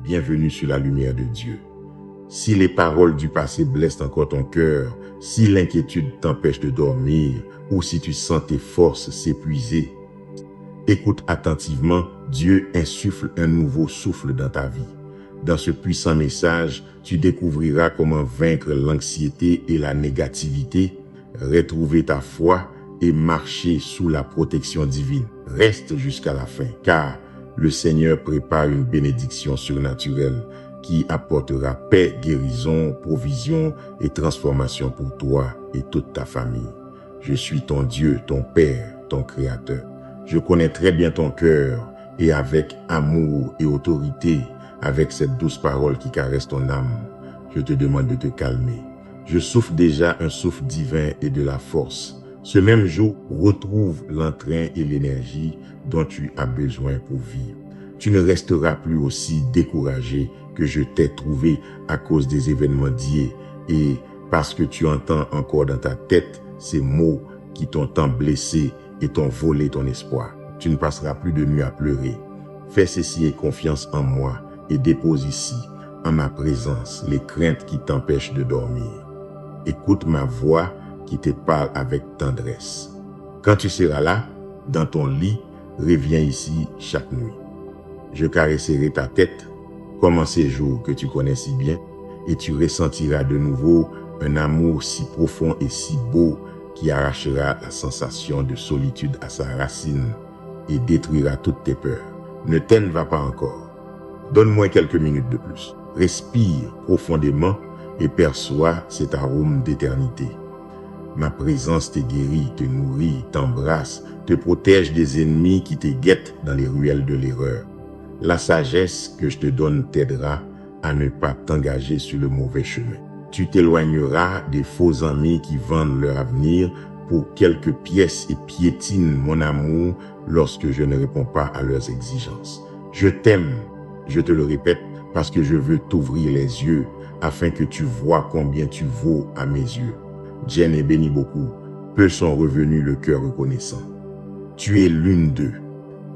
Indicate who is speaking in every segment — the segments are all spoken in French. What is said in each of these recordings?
Speaker 1: bienvenue sur la lumière de Dieu. Si les paroles du passé blessent encore ton cœur, si l'inquiétude t'empêche de dormir, ou si tu sens tes forces s'épuiser, écoute attentivement, Dieu insuffle un nouveau souffle dans ta vie. Dans ce puissant message, tu découvriras comment vaincre l'anxiété et la négativité, retrouver ta foi et marcher sous la protection divine. Reste jusqu'à la fin, car le Seigneur prépare une bénédiction surnaturelle qui apportera paix, guérison, provision et transformation pour toi et toute ta famille. Je suis ton Dieu, ton Père, ton Créateur. Je connais très bien ton cœur et avec amour et autorité, avec cette douce parole qui caresse ton âme, je te demande de te calmer. Je souffle déjà un souffle divin et de la force. Ce même jour, retrouve l'entrain et l'énergie dont tu as besoin pour vivre. Tu ne resteras plus aussi découragé que je t'ai trouvé à cause des événements d'hier et parce que tu entends encore dans ta tête ces mots qui t'ont tant blessé et t'ont volé ton espoir. Tu ne passeras plus de nuit à pleurer. Fais ceci et confiance en moi et dépose ici, en ma présence, les craintes qui t'empêchent de dormir. Écoute ma voix qui te parle avec tendresse. Quand tu seras là, dans ton lit, reviens ici chaque nuit. Je caresserai ta tête, comme en ces jours que tu connais si bien, et tu ressentiras de nouveau un amour si profond et si beau qui arrachera la sensation de solitude à sa racine et détruira toutes tes peurs. Ne t'en va pas encore. Donne-moi quelques minutes de plus. Respire profondément et perçois cet arôme d'éternité. Ma présence te guérit, te nourrit, t'embrasse, te protège des ennemis qui te guettent dans les ruelles de l'erreur. La sagesse que je te donne t'aidera à ne pas t'engager sur le mauvais chemin. Tu t'éloigneras des faux amis qui vendent leur avenir pour quelques pièces et piétinent mon amour lorsque je ne réponds pas à leurs exigences. Je t'aime, je te le répète, parce que je veux t'ouvrir les yeux afin que tu vois combien tu vaux à mes yeux. Jen est béni beaucoup, peu sont revenus le cœur reconnaissant. Tu es l'une d'eux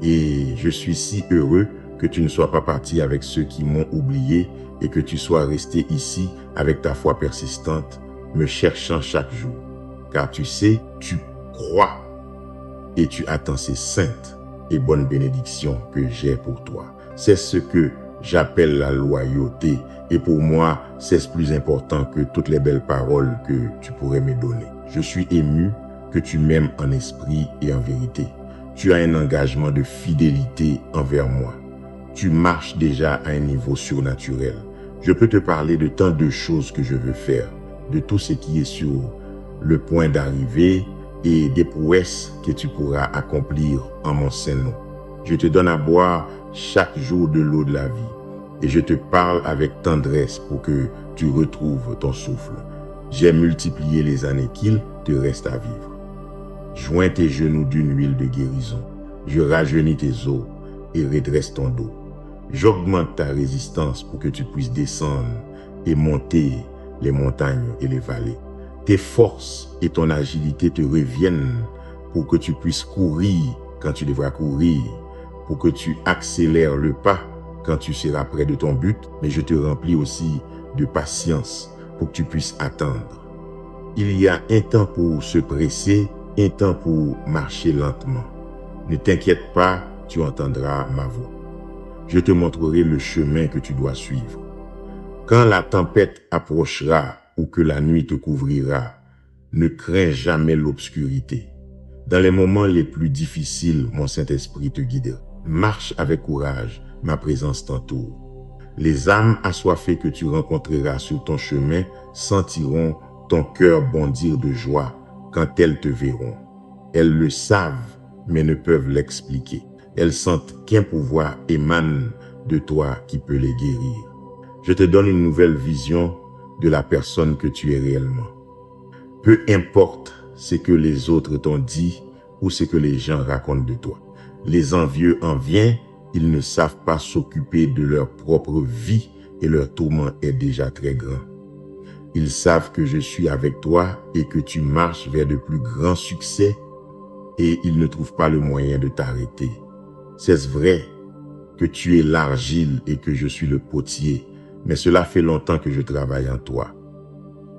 Speaker 1: et je suis si heureux que tu ne sois pas parti avec ceux qui m'ont oublié et que tu sois resté ici avec ta foi persistante, me cherchant chaque jour. Car tu sais, tu crois et tu attends ces saintes et bonnes bénédictions que j'ai pour toi. C'est ce que j'appelle la loyauté et pour moi, c'est plus important que toutes les belles paroles que tu pourrais me donner. Je suis ému que tu m'aimes en esprit et en vérité. Tu as un engagement de fidélité envers moi. Tu marches déjà à un niveau surnaturel. Je peux te parler de tant de choses que je veux faire, de tout ce qui est sur le point d'arriver et des prouesses que tu pourras accomplir en mon saint nom. Je te donne à boire chaque jour de l'eau de la vie et je te parle avec tendresse pour que tu retrouves ton souffle. J'ai multiplié les années qu'il te reste à vivre. Joins tes genoux d'une huile de guérison. Je rajeunis tes os et redresse ton dos. J'augmente ta résistance pour que tu puisses descendre et monter les montagnes et les vallées. Tes forces et ton agilité te reviennent pour que tu puisses courir quand tu devras courir, pour que tu accélères le pas quand tu seras près de ton but, mais je te remplis aussi de patience pour que tu puisses attendre. Il y a un temps pour se presser, un temps pour marcher lentement. Ne t'inquiète pas, tu entendras ma voix. Je te montrerai le chemin que tu dois suivre. Quand la tempête approchera ou que la nuit te couvrira, ne crains jamais l'obscurité. Dans les moments les plus difficiles, mon Saint-Esprit te guidera. Marche avec courage, ma présence t'entoure. Les âmes assoiffées que tu rencontreras sur ton chemin sentiront ton cœur bondir de joie quand elles te verront. Elles le savent, mais ne peuvent l'expliquer. Elles sentent qu'un pouvoir émane de toi qui peut les guérir. Je te donne une nouvelle vision de la personne que tu es réellement. Peu importe ce que les autres t'ont dit ou ce que les gens racontent de toi. Les envieux en viennent, ils ne savent pas s'occuper de leur propre vie et leur tourment est déjà très grand. Ils savent que je suis avec toi et que tu marches vers de plus grands succès et ils ne trouvent pas le moyen de t'arrêter. C'est vrai, que tu es l'argile et que je suis le potier, mais cela fait longtemps que je travaille en toi.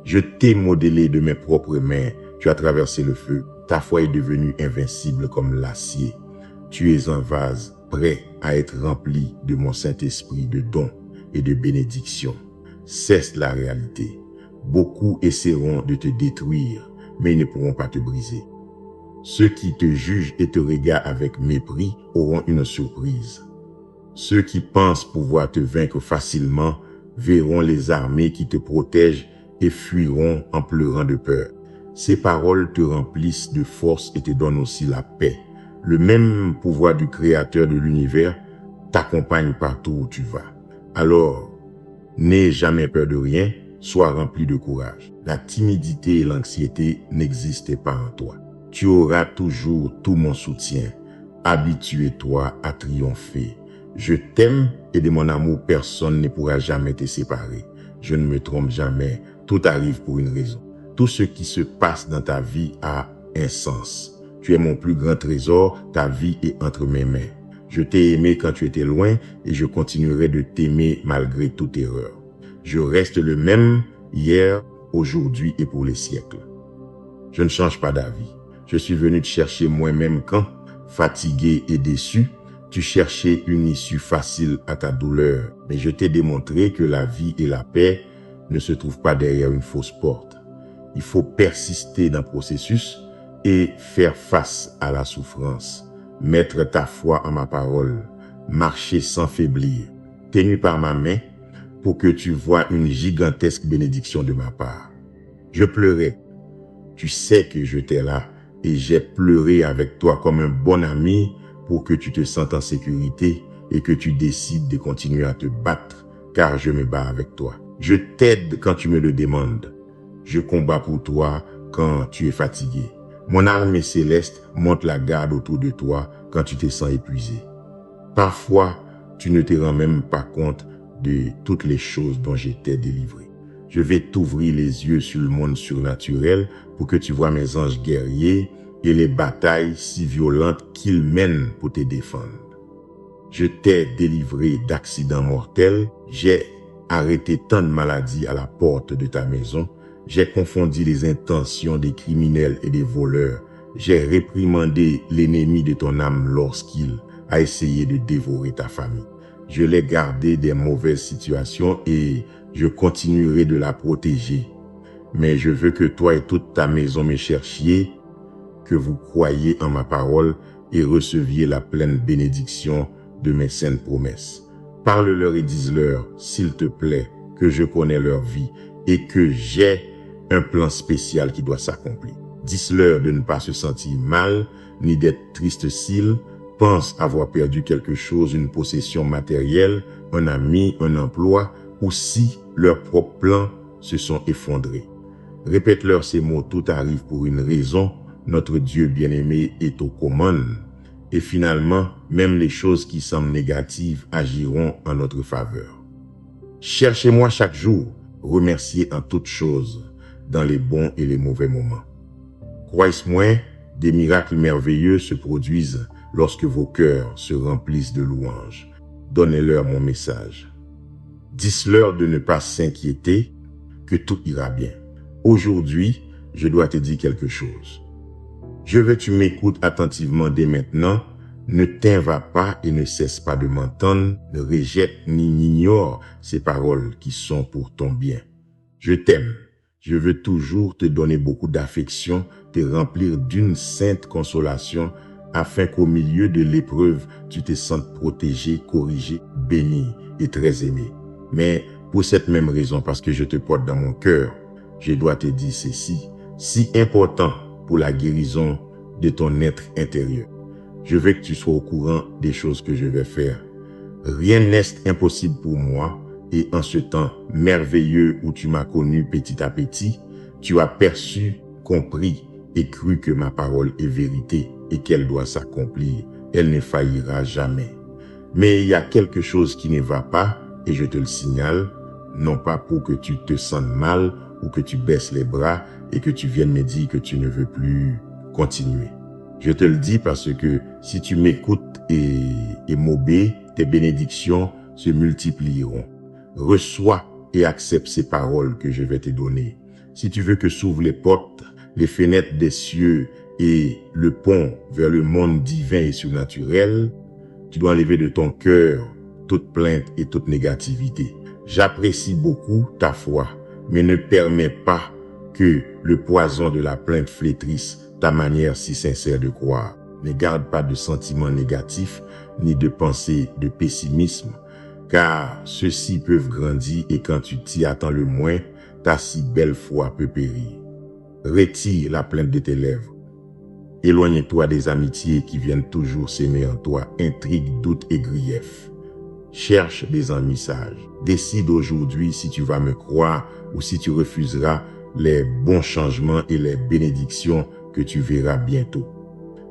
Speaker 1: Je t'ai modélé de mes propres mains, tu as traversé le feu, ta foi est devenue invincible comme l'acier. Tu es un vase prêt à être rempli de mon Saint-Esprit de dons et de bénédictions. Cesse la réalité. Beaucoup essaieront de te détruire, mais ils ne pourront pas te briser. Ceux qui te jugent et te regardent avec mépris auront une surprise. Ceux qui pensent pouvoir te vaincre facilement verront les armées qui te protègent et fuiront en pleurant de peur. Ces paroles te remplissent de force et te donnent aussi la paix. Le même pouvoir du Créateur de l'univers t'accompagne partout où tu vas. Alors, n'aie jamais peur de rien, sois rempli de courage. La timidité et l'anxiété n'existaient pas en toi. Tu auras toujours tout mon soutien. Habitue-toi à triompher. Je t'aime et de mon amour, personne ne pourra jamais te séparer. Je ne me trompe jamais. Tout arrive pour une raison. Tout ce qui se passe dans ta vie a un sens. Tu es mon plus grand trésor, ta vie est entre mes mains. Je t'ai aimé quand tu étais loin et je continuerai de t'aimer malgré toute erreur. Je reste le même hier, aujourd'hui et pour les siècles. Je ne change pas d'avis. Je suis venu te chercher moi-même quand, fatigué et déçu, tu cherchais une issue facile à ta douleur. Mais je t'ai démontré que la vie et la paix ne se trouvent pas derrière une fausse porte. Il faut persister dans le processus et faire face à la souffrance. Mettre ta foi en ma parole. Marcher sans faiblir. Tenu par ma main pour que tu vois une gigantesque bénédiction de ma part. Je pleurais. Tu sais que j'étais là et j'ai pleuré avec toi comme un bon ami pour que tu te sentes en sécurité et que tu décides de continuer à te battre car je me bats avec toi. Je t'aide quand tu me le demandes. Je combats pour toi quand tu es fatigué. Mon armée céleste monte la garde autour de toi quand tu te sens épuisé. Parfois, tu ne te rends même pas compte de toutes les choses dont je t'ai délivré. Je vais t'ouvrir les yeux sur le monde surnaturel pour que tu vois mes anges guerriers et les batailles si violentes qu'ils mènent pour te défendre. Je t'ai délivré d'accidents mortels, j'ai arrêté tant de maladies à la porte de ta maison, j'ai confondu les intentions des criminels et des voleurs, j'ai réprimandé l'ennemi de ton âme lorsqu'il a essayé de dévorer ta famille. Je l'ai gardé des mauvaises situations et je continuerai de la protéger. Mais je veux que toi et toute ta maison me cherchiez, que vous croyiez en ma parole et receviez la pleine bénédiction de mes saintes promesses. Parle-leur et dis-leur, s'il te plaît, que je connais leur vie et que j'ai un plan spécial qui doit s'accomplir. Dis-leur de ne pas se sentir mal, ni d'être triste s'ils pensent avoir perdu quelque chose, une possession matérielle, un ami, un emploi, ou si leurs propres plans se sont effondrés. Répète-leur ces mots, tout arrive pour une raison, notre Dieu bien-aimé est aux commandes. Et finalement, même les choses qui semblent négatives agiront en notre faveur. Cherchez-moi chaque jour, remerciez en toutes choses, dans les bons et les mauvais moments. Croyez-moi, des miracles merveilleux se produisent lorsque vos cœurs se remplissent de louanges. Donnez-leur mon message. Dites-leur de ne pas s'inquiéter, que tout ira bien. Aujourd'hui, je dois te dire quelque chose. Je veux que tu m'écoutes attentivement dès maintenant. Ne t'en va pas et ne cesse pas de m'entendre. Ne rejette ni n'ignore ces paroles qui sont pour ton bien. Je t'aime. Je veux toujours te donner beaucoup d'affection, te remplir d'une sainte consolation, afin qu'au milieu de l'épreuve, tu te sentes protégé, corrigé, béni et très aimé. Mais pour cette même raison, parce que je te porte dans mon cœur, je dois te dire ceci, si important pour la guérison de ton être intérieur. Je veux que tu sois au courant des choses que je vais faire. Rien n'est impossible pour moi et en ce temps merveilleux où tu m'as connu petit à petit, tu as perçu, compris et cru que ma parole est vérité et qu'elle doit s'accomplir. Elle ne faillira jamais. Mais il y a quelque chose qui ne va pas et je te le signale, non pas pour que tu te sentes mal ou que tu baisses les bras et que tu viennes me dire que tu ne veux plus continuer. Je te le dis parce que si tu m'écoutes et m'obéis, tes bénédictions se multiplieront. Reçois et accepte ces paroles que je vais te donner. Si tu veux que s'ouvrent les portes, les fenêtres des cieux et le pont vers le monde divin et surnaturel, tu dois enlever de ton cœur toute plainte et toute négativité. J'apprécie beaucoup ta foi, mais ne permets pas que le poison de la plainte flétrisse ta manière si sincère de croire. Ne garde pas de sentiments négatifs ni de pensées de pessimisme, car ceux-ci peuvent grandir et quand tu t'y attends le moins, ta si belle foi peut périr. Retire la plainte de tes lèvres. Éloigne-toi des amitiés qui viennent toujours s'aimer en toi intrigues, doutes et griefs. Cherche des amis sages. Décide aujourd'hui si tu vas me croire ou si tu refuseras les bons changements et les bénédictions que tu verras bientôt.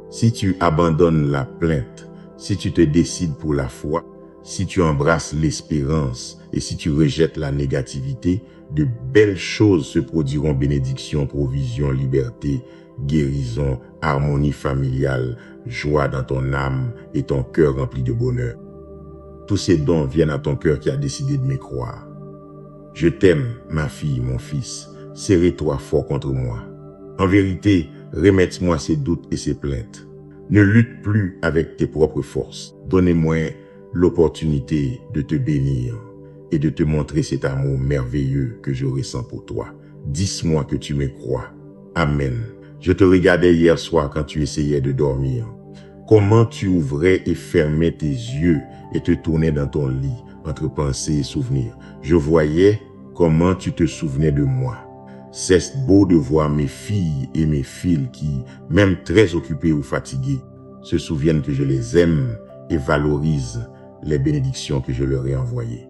Speaker 1: Si tu abandonnes la plainte, si tu te décides pour la foi, si tu embrasses l'espérance et si tu rejettes la négativité, de belles choses se produiront: bénédiction, provision, liberté, guérison, harmonie familiale, joie dans ton âme et ton cœur rempli de bonheur. Tous ces dons viennent à ton cœur qui a décidé de me croire. Je t'aime, ma fille, mon fils. Serrez-toi fort contre moi. En vérité, remettez-moi ces doutes et ces plaintes. Ne lutte plus avec tes propres forces. Donnez-moi l'opportunité de te bénir et de te montrer cet amour merveilleux que je ressens pour toi. Dis-moi que tu me crois. Amen. Je te regardais hier soir quand tu essayais de dormir. Comment tu ouvrais et fermais tes yeux et te tournais dans ton lit entre pensées et souvenirs. Je voyais comment tu te souvenais de moi. C'est beau de voir mes filles et mes fils qui, même très occupés ou fatigués, se souviennent que je les aime et valorisent les bénédictions que je leur ai envoyées.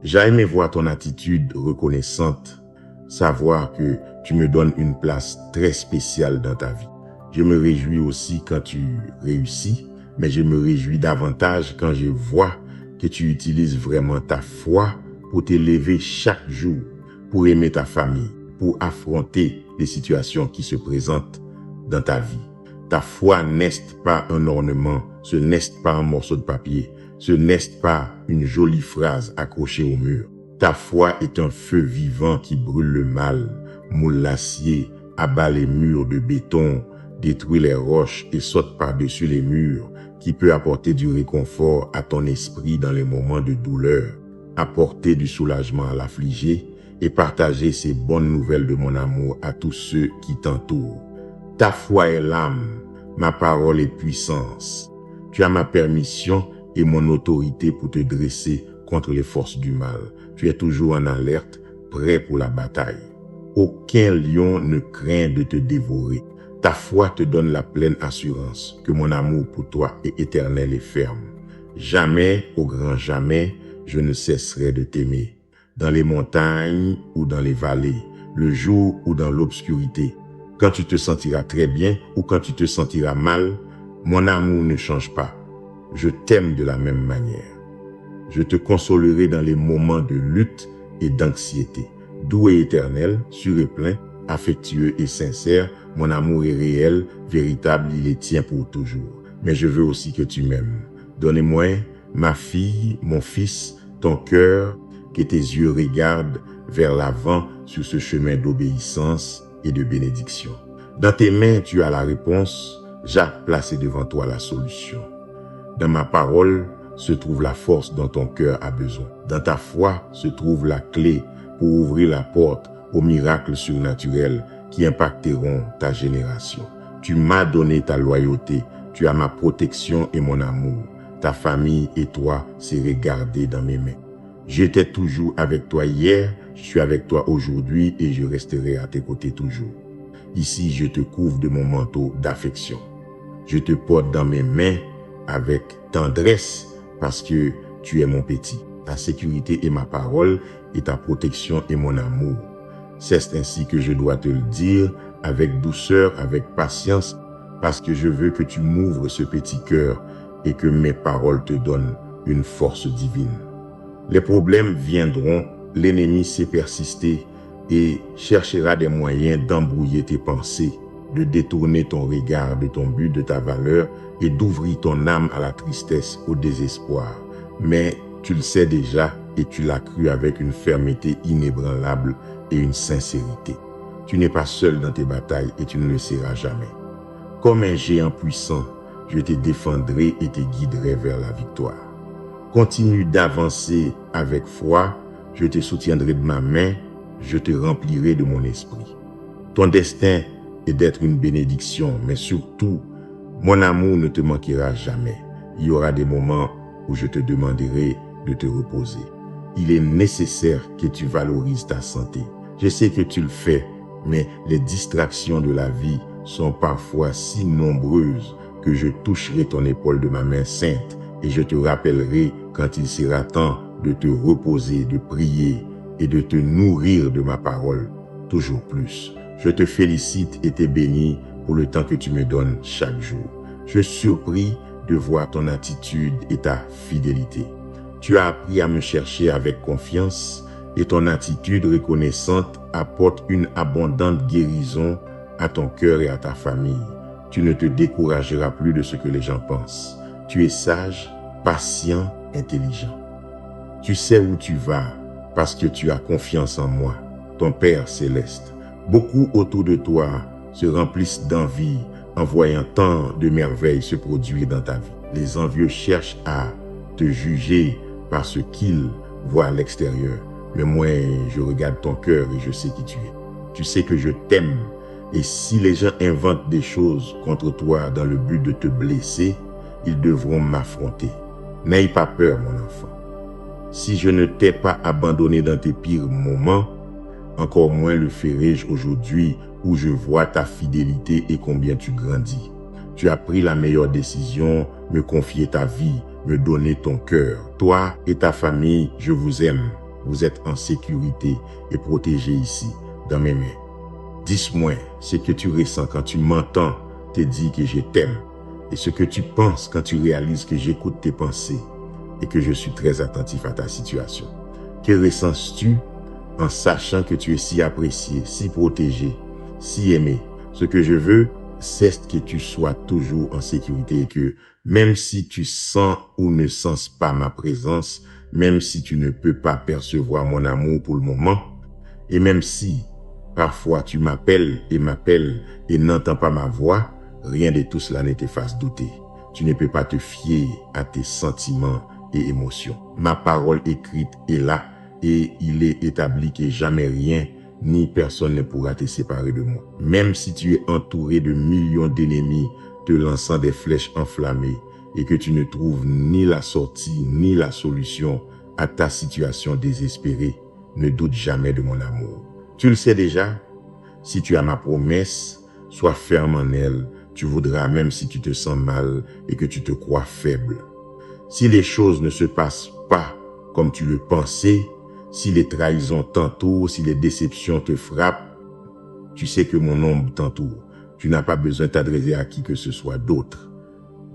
Speaker 1: J'ai aimé voir ton attitude reconnaissante, savoir que tu me donnes une place très spéciale dans ta vie. Je me réjouis aussi quand tu réussis, mais je me réjouis davantage quand je vois que tu utilises vraiment ta foi pour t'élever chaque jour, pour aimer ta famille, pour affronter les situations qui se présentent dans ta vie. Ta foi n'est pas un ornement, ce n'est pas un morceau de papier, ce n'est pas une jolie phrase accrochée au mur. Ta foi est un feu vivant qui brûle le mal, moule l'acier, abat les murs de béton, détruit les roches et saute par-dessus les murs, qui peut apporter du réconfort à ton esprit dans les moments de douleur, apporter du soulagement à l'affligé et partager ces bonnes nouvelles de mon amour à tous ceux qui t'entourent. Ta foi est l'âme, ma parole est puissance. Tu as ma permission et mon autorité pour te dresser contre les forces du mal. Tu es toujours en alerte, prêt pour la bataille. Aucun lion ne craint de te dévorer. Ta foi te donne la pleine assurance que mon amour pour toi est éternel et ferme. Jamais, au grand jamais, je ne cesserai de t'aimer. Dans les montagnes ou dans les vallées, le jour ou dans l'obscurité, quand tu te sentiras très bien ou quand tu te sentiras mal, mon amour ne change pas. Je t'aime de la même manière. Je te consolerai dans les moments de lutte et d'anxiété. Doux et éternel, sûr et plein, affectueux et sincère, mon amour est réel, véritable, il est tien pour toujours. Mais je veux aussi que tu m'aimes. Donnez-moi, ma fille, mon fils, ton cœur, que tes yeux regardent vers l'avant sur ce chemin d'obéissance et de bénédiction. Dans tes mains, tu as la réponse. J'ai placé devant toi la solution. Dans ma parole se trouve la force dont ton cœur a besoin. Dans ta foi se trouve la clé pour ouvrir la porte aux miracles surnaturels qui impacteront ta génération. Tu m'as donné ta loyauté, tu as ma protection et mon amour. Ta famille et toi serez gardés dans mes mains. J'étais toujours avec toi hier, je suis avec toi aujourd'hui et je resterai à tes côtés toujours. Ici, je te couvre de mon manteau d'affection. Je te porte dans mes mains avec tendresse parce que tu es mon petit. Ta sécurité est ma parole et ta protection est mon amour. C'est ainsi que je dois te le dire avec douceur, avec patience, parce que je veux que tu m'ouvres ce petit cœur et que mes paroles te donnent une force divine. Les problèmes viendront, l'ennemi sait persister et cherchera des moyens d'embrouiller tes pensées, de détourner ton regard de ton but, de ta valeur et d'ouvrir ton âme à la tristesse, au désespoir. Mais tu le sais déjà et tu l'as cru avec une fermeté inébranlable et une sincérité. Tu n'es pas seul dans tes batailles et tu ne le seras jamais. Comme un géant puissant, je te défendrai et te guiderai vers la victoire. Continue d'avancer avec foi, je te soutiendrai de ma main, je te remplirai de mon esprit. Ton destin est d'être une bénédiction, mais surtout, mon amour ne te manquera jamais. Il y aura des moments où je te demanderai de te reposer. Il est nécessaire que tu valorises ta santé. Je sais que tu le fais, mais les distractions de la vie sont parfois si nombreuses que je toucherai ton épaule de ma main sainte et je te rappellerai quand il sera temps de te reposer, de prier et de te nourrir de ma parole toujours plus. Je te félicite et te bénis pour le temps que tu me donnes chaque jour. Je suis surpris de voir ton attitude et ta fidélité. Tu as appris à me chercher avec confiance et ton attitude reconnaissante apporte une abondante guérison à ton cœur et à ta famille. Tu ne te décourageras plus de ce que les gens pensent. Tu es sage, patient, intelligent. Tu sais où tu vas parce que tu as confiance en moi, ton Père céleste. Beaucoup autour de toi se remplissent d'envie en voyant tant de merveilles se produire dans ta vie. Les envieux cherchent à te juger par ce qu'ils voient à l'extérieur. Mais moi, je regarde ton cœur et je sais qui tu es. Tu sais que je t'aime. Et si les gens inventent des choses contre toi dans le but de te blesser, ils devront m'affronter. N'aie pas peur, mon enfant. Si je ne t'ai pas abandonné dans tes pires moments, encore moins le ferai-je aujourd'hui où je vois ta fidélité et combien tu grandis. Tu as pris la meilleure décision, me confier ta vie, me donner ton cœur. Toi et ta famille, je vous aime. Vous êtes en sécurité et protégés ici, dans mes mains. Dis-moi ce que tu ressens quand tu m'entends te dire que je t'aime et ce que tu penses quand tu réalises que j'écoute tes pensées et que je suis très attentif à ta situation. Que ressens-tu en sachant que tu es si apprécié, si protégé, si aimé? Ce que je veux, c'est que tu sois toujours en sécurité et que même si tu sens ou ne sens pas ma présence, même si tu ne peux pas percevoir mon amour pour le moment, et même si parfois tu m'appelles et n'entends pas ma voix, rien de tout cela ne te fasse douter. Tu ne peux pas te fier à tes sentiments et émotions. Ma parole écrite est là et il est établi que jamais rien ni personne ne pourra te séparer de moi. Même si tu es entouré de millions d'ennemis te lançant des flèches enflammées et que tu ne trouves ni la sortie ni la solution à ta situation désespérée, ne doute jamais de mon amour. Tu le sais déjà, si tu as ma promesse, sois ferme en elle. Tu voudras même si tu te sens mal et que tu te crois faible. Si les choses ne se passent pas comme tu le pensais, si les trahisons t'entourent, si les déceptions te frappent, tu sais que mon ombre t'entoure. Tu n'as pas besoin de t'adresser à qui que ce soit d'autre.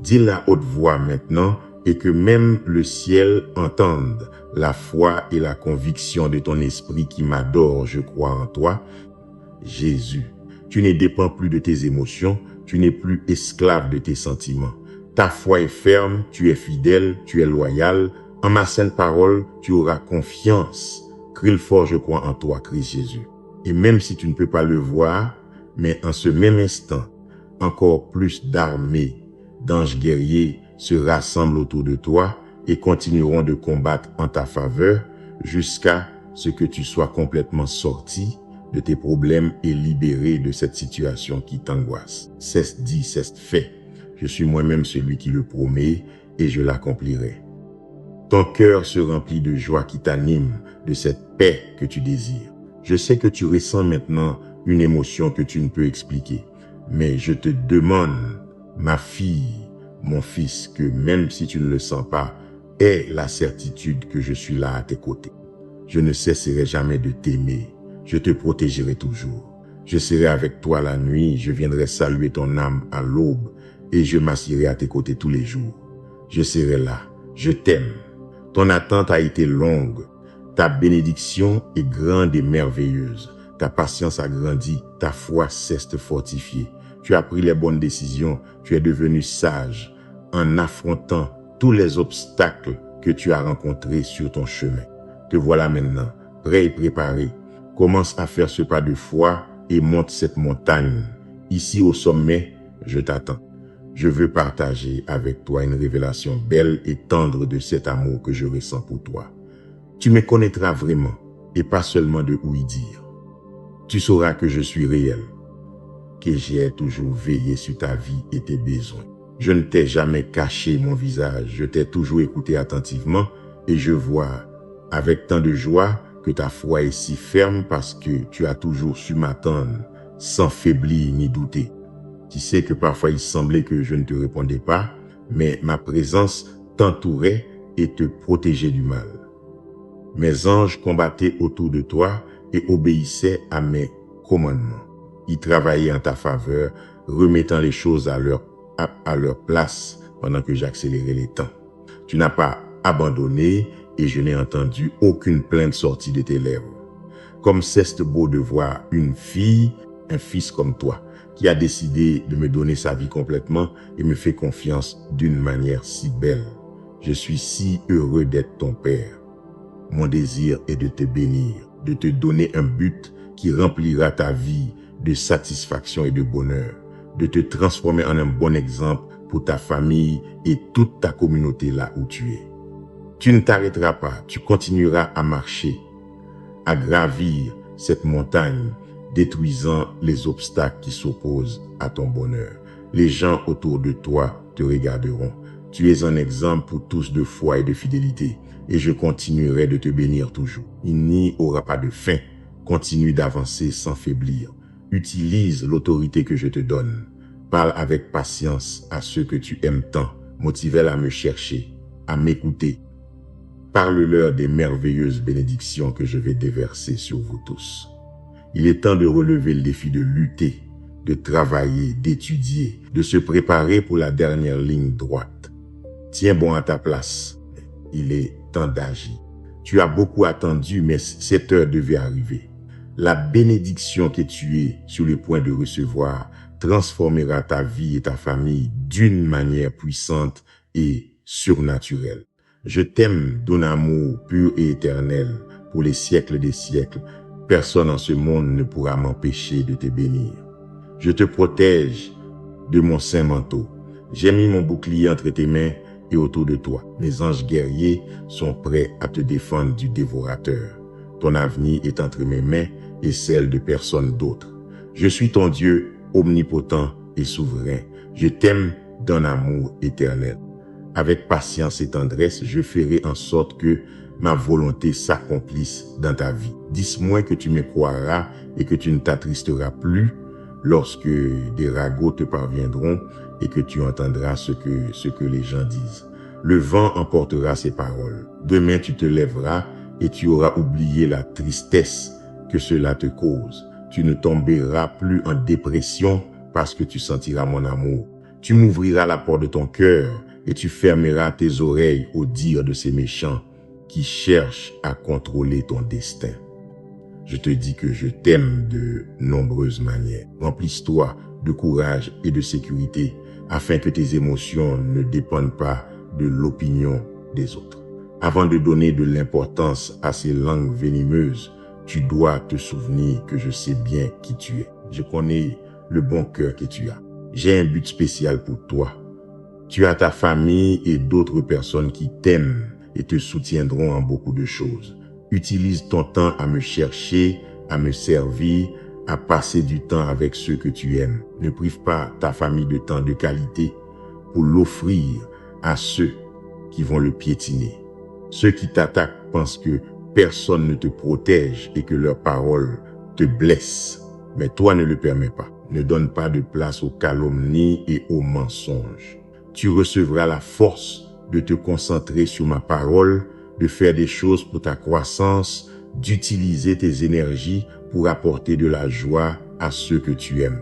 Speaker 1: Dis à haute voix maintenant et que même le ciel entende la foi et la conviction de ton esprit qui m'adore, je crois en toi. Jésus, tu ne dépends plus de tes émotions, tu n'es plus esclave de tes sentiments. Ta foi est ferme, tu es fidèle, tu es loyal. En ma sainte parole, tu auras confiance. Crie fort, je crois en toi, Christ Jésus. Et même si tu ne peux pas le voir, mais en ce même instant, encore plus d'armées, d'anges guerriers se rassemblent autour de toi et continueront de combattre en ta faveur jusqu'à ce que tu sois complètement sorti de tes problèmes et libéré de cette situation qui t'angoisse. C'est dit, c'est fait. Je suis moi-même celui qui le promet et je l'accomplirai. Ton cœur se remplit de joie qui t'anime, de cette paix que tu désires. Je sais que tu ressens maintenant une émotion que tu ne peux expliquer, mais je te demande, ma fille, mon fils, que même si tu ne le sens pas, aie la certitude que je suis là à tes côtés. Je ne cesserai jamais de t'aimer, je te protégerai toujours. Je serai avec toi la nuit, je viendrai saluer ton âme à l'aube et je m'assierai à tes côtés tous les jours. Je serai là, je t'aime. Ton attente a été longue, ta bénédiction est grande et merveilleuse. Ta patience a grandi, ta foi s'est fortifiée. Tu as pris les bonnes décisions, tu es devenu sage. en affrontant tous les obstacles que tu as rencontrés sur ton chemin. Te voilà maintenant, prêt et préparé. Commence à faire ce pas de foi et monte cette montagne. Ici au sommet, je t'attends. Je veux partager avec toi une révélation belle et tendre de cet amour que je ressens pour toi. Tu me connaîtras vraiment et pas seulement de ouï dire. Tu sauras que je suis réel, que j'ai toujours veillé sur ta vie et tes besoins. Je ne t'ai jamais caché mon visage, je t'ai toujours écouté attentivement et je vois avec tant de joie que ta foi est si ferme parce que tu as toujours su m'attendre sans faiblir ni douter. Tu sais que parfois il semblait que je ne te répondais pas, mais ma présence t'entourait et te protégeait du mal. Mes anges combattaient autour de toi et obéissaient à mes commandements. Ils travaillaient en ta faveur, remettant les choses à leur place pendant que j'accélérais les temps. Tu n'as pas abandonné et je n'ai entendu aucune plainte sortie de tes lèvres. Comme c'est beau de voir une fille, un fils comme toi, qui a décidé de me donner sa vie complètement et me fait confiance d'une manière si belle. Je suis si heureux d'être ton père. Mon désir est de te bénir, de te donner un but qui remplira ta vie de satisfaction et de bonheur, de te transformer en un bon exemple pour ta famille et toute ta communauté là où tu es. Tu ne t'arrêteras pas, tu continueras à marcher, à gravir cette montagne, détruisant les obstacles qui s'opposent à ton bonheur. Les gens autour de toi te regarderont. Tu es un exemple pour tous de foi et de fidélité, et je continuerai de te bénir toujours. Il n'y aura pas de fin. Continue d'avancer sans faiblir. Utilise l'autorité que je te donne. Parle avec patience à ceux que tu aimes tant. Motive-les à me chercher, à m'écouter. Parle-leur des merveilleuses bénédictions que je vais déverser sur vous tous. Il est temps de relever le défi de lutter, de travailler, d'étudier, de se préparer pour la dernière ligne droite. Tiens bon à ta place. Il est temps d'agir. Tu as beaucoup attendu, mais cette heure devait arriver. La bénédiction que tu es sur le point de recevoir transformera ta vie et ta famille d'une manière puissante et surnaturelle. Je t'aime d'un amour pur et éternel pour les siècles des siècles. Personne en ce monde ne pourra m'empêcher de te bénir. Je te protège de mon saint manteau. J'ai mis mon bouclier entre tes mains et autour de toi. Mes anges guerriers sont prêts à te défendre du dévorateur. Ton avenir est entre mes mains et celle de personne d'autre. Je suis ton Dieu omnipotent et souverain. Je t'aime d'un amour éternel. Avec patience et tendresse, je ferai en sorte que ma volonté s'accomplisse dans ta vie. Dis-moi que tu me croiras et que tu ne t'attristeras plus lorsque des ragots te parviendront et que tu entendras ce que les gens disent. Le vent emportera ces paroles. Demain, tu te lèveras et tu auras oublié la tristesse que cela te cause. Tu ne tomberas plus en dépression parce que tu sentiras mon amour. Tu m'ouvriras la porte de ton cœur et tu fermeras tes oreilles au dire de ces méchants qui cherchent à contrôler ton destin. Je te dis que je t'aime de nombreuses manières. Remplisse-toi de courage et de sécurité afin que tes émotions ne dépendent pas de l'opinion des autres. Avant de donner de l'importance à ces langues venimeuses, tu dois te souvenir que je sais bien qui tu es. Je connais le bon cœur que tu as. J'ai un but spécial pour toi. Tu as ta famille et d'autres personnes qui t'aiment et te soutiendront en beaucoup de choses. Utilise ton temps à me chercher, à me servir, à passer du temps avec ceux que tu aimes. Ne prive pas ta famille de temps de qualité pour l'offrir à ceux qui vont le piétiner. Ceux qui t'attaquent pensent que personne ne te protège et que leurs paroles te blessent. Mais toi ne le permets pas. Ne donne pas de place aux calomnies et aux mensonges. Tu recevras la force de te concentrer sur ma parole, de faire des choses pour ta croissance, d'utiliser tes énergies pour apporter de la joie à ceux que tu aimes.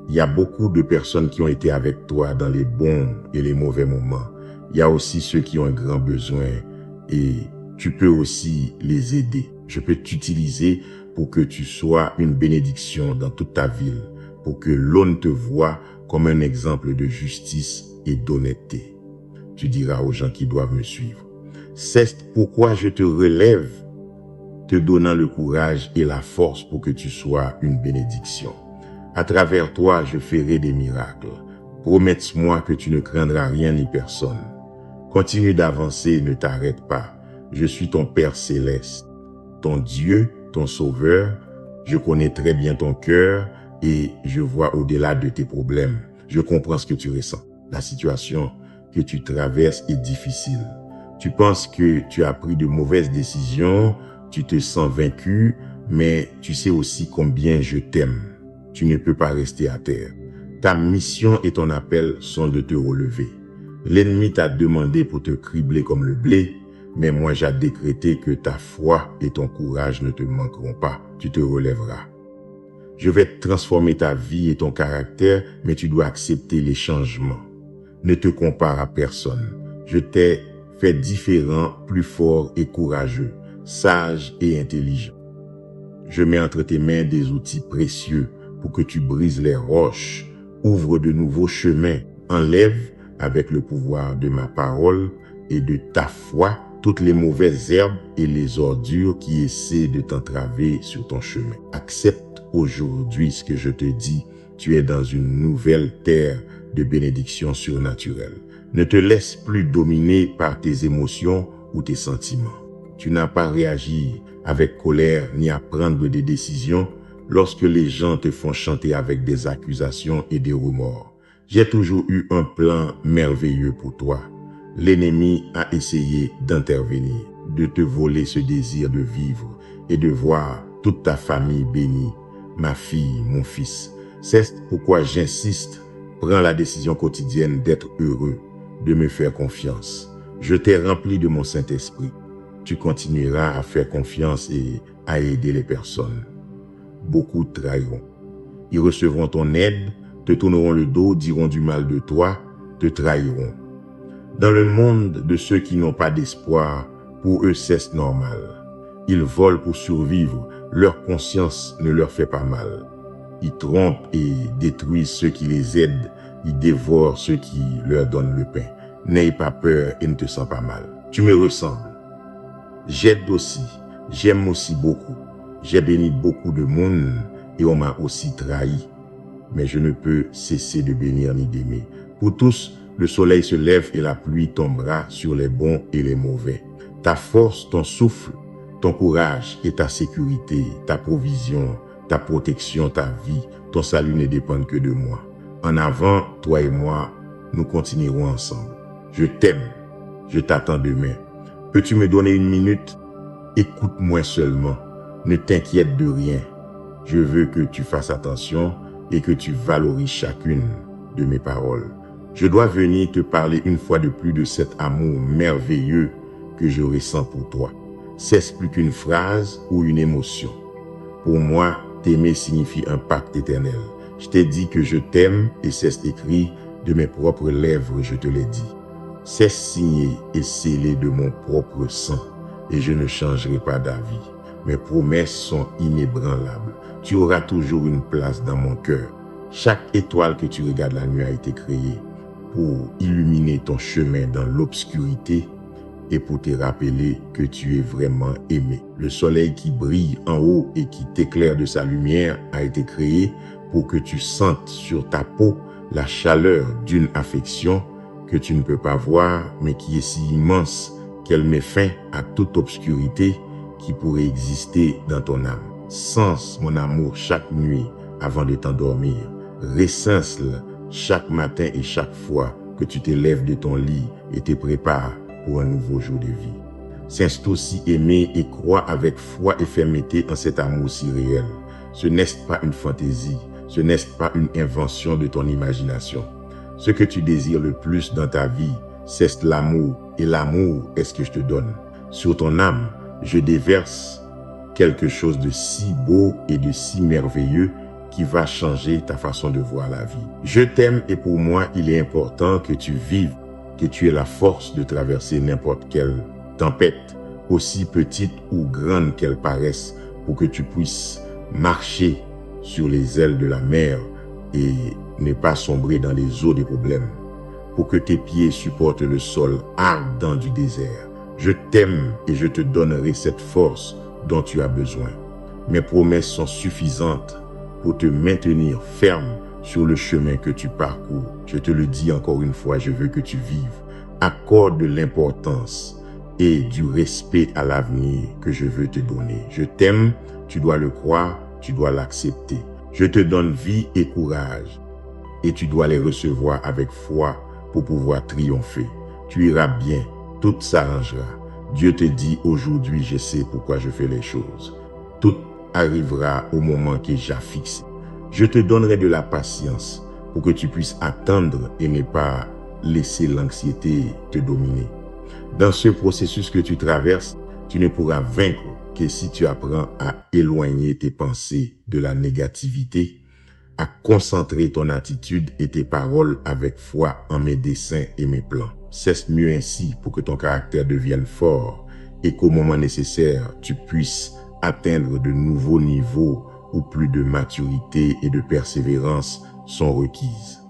Speaker 1: Il y a beaucoup de personnes qui ont été avec toi dans les bons et les mauvais moments. Il y a aussi ceux qui ont un grand besoin et tu peux aussi les aider. Je peux t'utiliser pour que tu sois une bénédiction dans toute ta ville, pour que l'on te voie comme un exemple de justice et d'honnêteté. Tu diras aux gens qui doivent me suivre. C'est pourquoi je te relève, te donnant le courage et la force pour que tu sois une bénédiction. À travers toi, je ferai des miracles. Promets-moi que tu ne craindras rien ni personne. Continue d'avancer, ne t'arrête pas. Je suis ton Père céleste, ton Dieu, ton Sauveur. Je connais très bien ton cœur et je vois au-delà de tes problèmes. Je comprends ce que tu ressens. La situation que tu traverses est difficile. Tu penses que tu as pris de mauvaises décisions, tu te sens vaincu, mais tu sais aussi combien je t'aime. Tu ne peux pas rester à terre. Ta mission et ton appel sont de te relever. L'ennemi t'a demandé pour te cribler comme le blé, mais moi j'ai décrété que ta foi et ton courage ne te manqueront pas. Tu te relèveras. Je vais transformer ta vie et ton caractère, mais tu dois accepter les changements. Ne te compare à personne. Je t'ai fait différent, plus fort et courageux, sage et intelligent. Je mets entre tes mains des outils précieux pour que tu brises les roches, ouvre de nouveaux chemins, enlève avec le pouvoir de ma parole et de ta foi toutes les mauvaises herbes et les ordures qui essaient de t'entraver sur ton chemin. Accepte aujourd'hui ce que je te dis. Tu es dans une nouvelle terre de bénédiction surnaturelle. Ne te laisse plus dominer par tes émotions ou tes sentiments. Tu n'as pas réagi avec colère ni à prendre des décisions lorsque les gens te font chanter avec des accusations et des remords. J'ai toujours eu un plan merveilleux pour toi. L'ennemi a essayé d'intervenir, de te voler ce désir de vivre et de voir toute ta famille bénie, ma fille, mon fils. C'est pourquoi j'insiste, prends la décision quotidienne d'être heureux, de me faire confiance. Je t'ai rempli de mon Saint-Esprit. Tu continueras à faire confiance et à aider les personnes. Beaucoup te trahiront. Ils recevront ton aide, te tourneront le dos, diront du mal de toi, te trahiront. Dans le monde de ceux qui n'ont pas d'espoir, pour eux c'est normal. Ils volent pour survivre, leur conscience ne leur fait pas mal. Ils trompent et détruisent ceux qui les aident, ils dévorent ceux qui leur donnent le pain. N'aie pas peur et ne te sens pas mal. Tu me ressembles. J'aide aussi, j'aime aussi beaucoup. J'ai béni beaucoup de monde et on m'a aussi trahi. Mais je ne peux cesser de bénir ni d'aimer. Pour tous, le soleil se lève et la pluie tombera sur les bons et les mauvais. Ta force, ton souffle, ton courage et ta sécurité, ta provision, ta protection, ta vie, ton salut ne dépendent que de moi. En avant, toi et moi, nous continuerons ensemble. Je t'aime, je t'attends demain. Peux-tu me donner une minute? Écoute-moi seulement, ne t'inquiète de rien. Je veux que tu fasses attention et que tu valorises chacune de mes paroles. Je dois venir te parler une fois de plus de cet amour merveilleux que je ressens pour toi. C'est plus qu'une phrase ou une émotion. Pour moi, t'aimer signifie un pacte éternel. Je t'ai dit que je t'aime et c'est écrit de mes propres lèvres, je te l'ai dit. C'est signé et scellé de mon propre sang et je ne changerai pas d'avis. Mes promesses sont inébranlables. Tu auras toujours une place dans mon cœur. Chaque étoile que tu regardes la nuit a été créée pour illuminer ton chemin dans l'obscurité et pour te rappeler que tu es vraiment aimé. Le soleil qui brille en haut et qui t'éclaire de sa lumière a été créé pour que tu sentes sur ta peau la chaleur d'une affection que tu ne peux pas voir, mais qui est si immense qu'elle met fin à toute obscurité qui pourrait exister dans ton âme. Sens mon amour chaque nuit avant de t'endormir. Ressens-le chaque matin et chaque fois que tu te lèves de ton lit et te prépares pour un nouveau jour de vie. S'inste aussi aimer et croire avec foi et fermeté en cet amour si réel. Ce n'est pas une fantaisie, ce n'est pas une invention de ton imagination. Ce que tu désires le plus dans ta vie, c'est l'amour, et l'amour est ce que je te donne. Sur ton âme, je déverse quelque chose de si beau et de si merveilleux qui va changer ta façon de voir la vie. Je t'aime et pour moi, il est important que tu vives, que tu aies la force de traverser n'importe quelle tempête, aussi petite ou grande qu'elle paraisse, pour que tu puisses marcher sur les ailes de la mer et ne pas sombrer dans les eaux des problèmes. pour que tes pieds supportent le sol ardent du désert. Je t'aime et je te donnerai cette force dont tu as besoin. Mes promesses sont suffisantes pour te maintenir ferme sur le chemin que tu parcours. Je te le dis encore une fois, je veux que tu vives. Accorde de l'importance et du respect à l'avenir que je veux te donner. Je t'aime, tu dois le croire, tu dois l'accepter. Je te donne vie et courage et tu dois les recevoir avec foi pour pouvoir triompher. Tu iras bien, tout s'arrangera. Dieu te dit aujourd'hui, je sais pourquoi je fais les choses. Tout arrivera au moment que j'ai fixé. Je te donnerai de la patience pour que tu puisses attendre et ne pas laisser l'anxiété te dominer. Dans ce processus que tu traverses, tu ne pourras vaincre que si tu apprends à éloigner tes pensées de la négativité, à concentrer ton attitude et tes paroles avec foi en mes desseins et mes plans. Cesse mieux ainsi pour que ton caractère devienne fort et qu'au moment nécessaire, tu puisses atteindre de nouveaux niveaux où plus de maturité et de persévérance sont requises.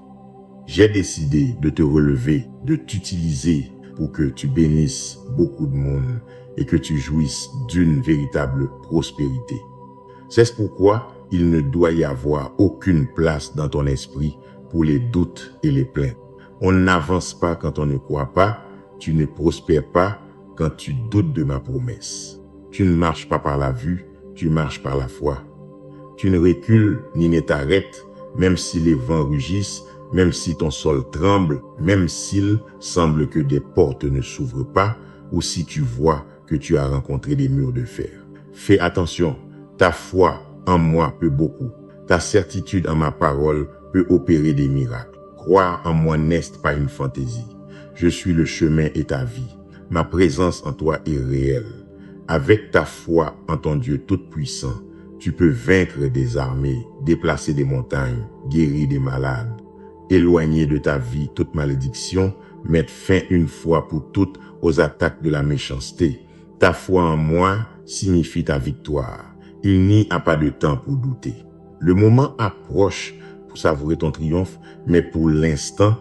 Speaker 1: J'ai décidé de te relever, de t'utiliser pour que tu bénisses beaucoup de monde et que tu jouisses d'une véritable prospérité. C'est pourquoi il ne doit y avoir aucune place dans ton esprit pour les doutes et les plaintes. On n'avance pas quand on ne croit pas, tu ne prospères pas quand tu doutes de ma promesse. Tu ne marches pas par la vue, tu marches par la foi. Tu ne recules ni ne t'arrêtes, même si les vents rugissent, même si ton sol tremble, même s'il semble que des portes ne s'ouvrent pas, ou si tu vois que tu as rencontré des murs de fer. Fais attention, ta foi en moi peut beaucoup. Ta certitude en ma parole peut opérer des miracles. Croire en moi n'est pas une fantaisie. Je suis le chemin et ta vie. Ma présence en toi est réelle. Avec ta foi en ton Dieu tout-puissant, tu peux vaincre des armées, déplacer des montagnes, guérir des malades, éloigner de ta vie toute malédiction, mettre fin une fois pour toutes aux attaques de la méchanceté. Ta foi en moi signifie ta victoire. Il n'y a pas de temps pour douter. Le moment approche pour savourer ton triomphe, mais pour l'instant,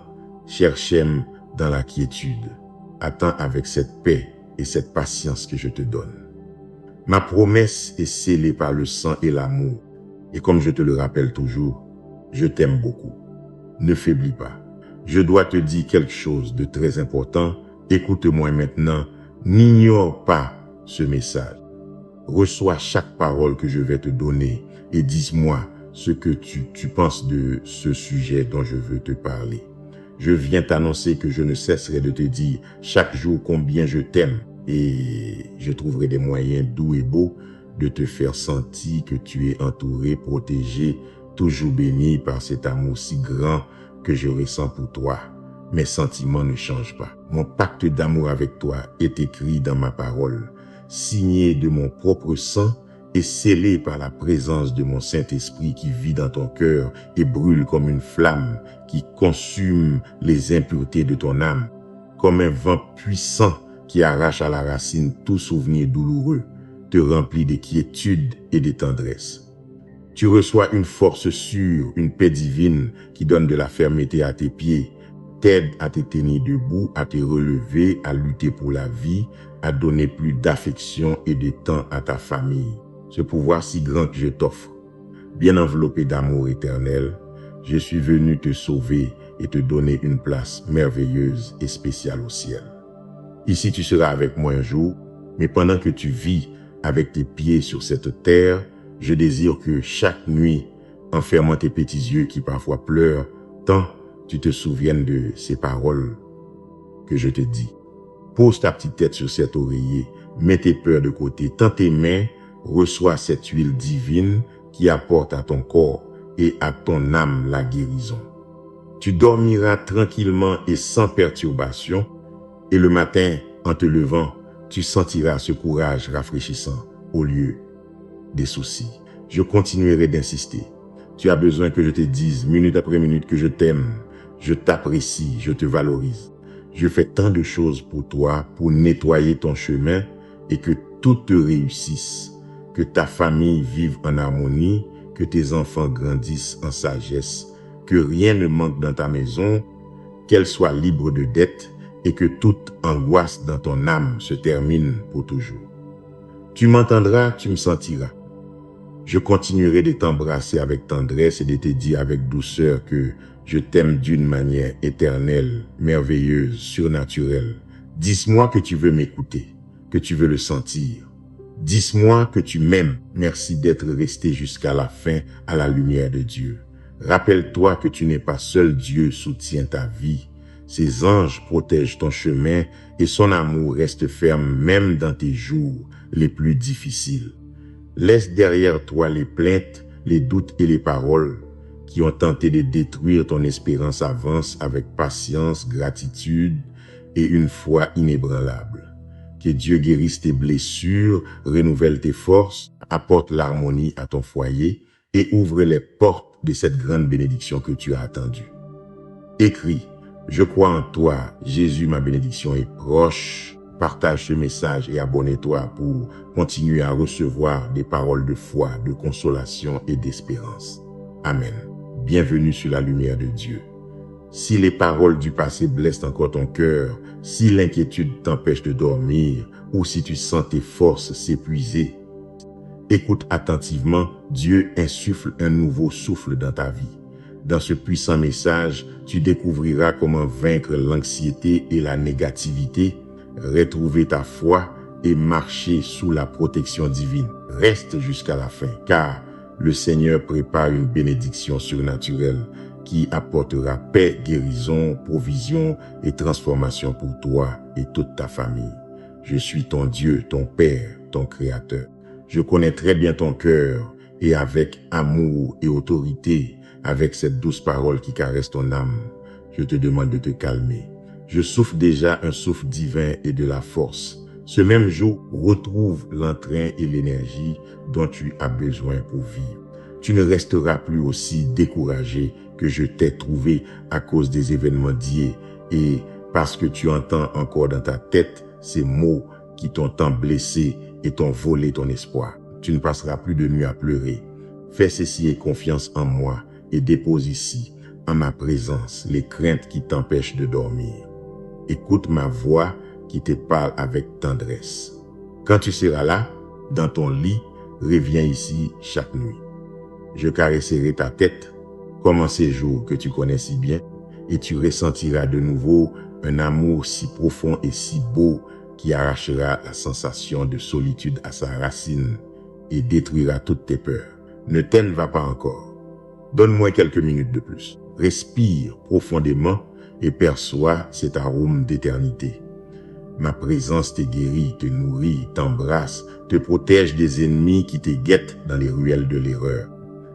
Speaker 1: cherche-moi dans la quiétude. Attends avec cette paix et cette patience que je te donne. Ma promesse est scellée par le sang et l'amour. Et comme je te le rappelle toujours, je t'aime beaucoup. Ne faiblis pas. Je dois te dire quelque chose de très important. Écoute-moi maintenant. N'ignore pas ce message. Reçois chaque parole que je vais te donner et dis-moi ce que tu penses de ce sujet dont je veux te parler. Je viens t'annoncer que je ne cesserai de te dire chaque jour combien je t'aime et je trouverai des moyens doux et beaux de te faire sentir que tu es entouré, protégé, toujours béni par cet amour si grand que je ressens pour toi. Mes sentiments ne changent pas. Mon pacte d'amour avec toi est écrit dans ma parole, signé de mon propre sang et scellé par la présence de mon Saint-Esprit qui vit dans ton cœur et brûle comme une flamme qui consume les impuretés de ton âme, comme un vent puissant qui arrache à la racine tout souvenir douloureux, te remplit de quiétude et de tendresse. Tu reçois une force sûre, une paix divine qui donne de la fermeté à tes pieds, t'aide à te tenir debout, à te relever, à lutter pour la vie, à donner plus d'affection et de temps à ta famille. Ce pouvoir si grand que je t'offre, bien enveloppé d'amour éternel, je suis venu te sauver et te donner une place merveilleuse et spéciale au ciel. Ici, tu seras avec moi un jour, mais pendant que tu vis avec tes pieds sur cette terre, je désire que chaque nuit, en fermant tes petits yeux qui parfois pleurent, tant tu te souviennes de ces paroles que je te dis. Pose ta petite tête sur cet oreiller, mets tes peurs de côté, tends tes mains, reçois cette huile divine qui apporte à ton corps et à ton âme la guérison. Tu dormiras tranquillement et sans perturbation, et le matin, en te levant, tu sentiras ce courage rafraîchissant au lieu des soucis. Je continuerai d'insister. Tu as besoin que je te dise minute après minute que je t'aime, je t'apprécie, je te valorise. Je fais tant de choses pour toi, pour nettoyer ton chemin et que tout te réussisse, que ta famille vive en harmonie, que tes enfants grandissent en sagesse, que rien ne manque dans ta maison, qu'elle soit libre de dette et que toute angoisse dans ton âme se termine pour toujours. Tu m'entendras, tu me sentiras. Je continuerai de t'embrasser avec tendresse et de te dire avec douceur que je t'aime d'une manière éternelle, merveilleuse, surnaturelle. Dis-moi que tu veux m'écouter, que tu veux le sentir. Dis-moi que tu m'aimes. Merci d'être resté jusqu'à la fin à la lumière de Dieu. Rappelle-toi que tu n'es pas seul, Dieu soutient ta vie. Ses anges protègent ton chemin et son amour reste ferme même dans tes jours les plus difficiles. Laisse derrière toi les plaintes, les doutes et les paroles qui ont tenté de détruire ton espérance. Avance avec patience, gratitude et une foi inébranlable. Que Dieu guérisse tes blessures, renouvelle tes forces, apporte l'harmonie à ton foyer et ouvre les portes de cette grande bénédiction que tu as attendue. Écris, je crois en toi, Jésus, ma bénédiction est proche. Partage ce message et abonne-toi pour continuer à recevoir des paroles de foi, de consolation et d'espérance. Amen. Bienvenue sur la lumière de Dieu. Si les paroles du passé blessent encore ton cœur, si l'inquiétude t'empêche de dormir ou si tu sens tes forces s'épuiser, écoute attentivement, Dieu insuffle un nouveau souffle dans ta vie. Dans ce puissant message, tu découvriras comment vaincre l'anxiété et la négativité, retrouver ta foi et marcher sous la protection divine. Reste jusqu'à la fin, car le Seigneur prépare une bénédiction surnaturelle qui apportera paix, guérison, provision et transformation pour toi et toute ta famille. Je suis ton Dieu, ton Père, ton Créateur. Je connais très bien ton cœur et avec amour et autorité, avec cette douce parole qui caresse ton âme, je te demande de te calmer. Je souffle déjà un souffle divin et de la force. Ce même jour, retrouve l'entrain et l'énergie dont tu as besoin pour vivre. Tu ne resteras plus aussi découragé que je t'ai trouvé à cause des événements d'hier et parce que tu entends encore dans ta tête ces mots qui t'ont tant blessé et t'ont volé ton espoir. Tu ne passeras plus de nuit à pleurer. Fais ceci et confiance en moi et dépose ici, en ma présence, les craintes qui t'empêchent de dormir. Écoute ma voix qui te parle avec tendresse. Quand tu seras là, dans ton lit, reviens ici chaque nuit. Je caresserai ta tête, comme en ces jours que tu connais si bien, et tu ressentiras de nouveau un amour si profond et si beau qui arrachera la sensation de solitude à sa racine et détruira toutes tes peurs. Ne t'en va pas encore. Donne-moi quelques minutes de plus. Respire profondément et perçois cet arôme d'éternité. Ma présence te guérit, te nourrit, t'embrasse, te protège des ennemis qui te guettent dans les ruelles de l'erreur.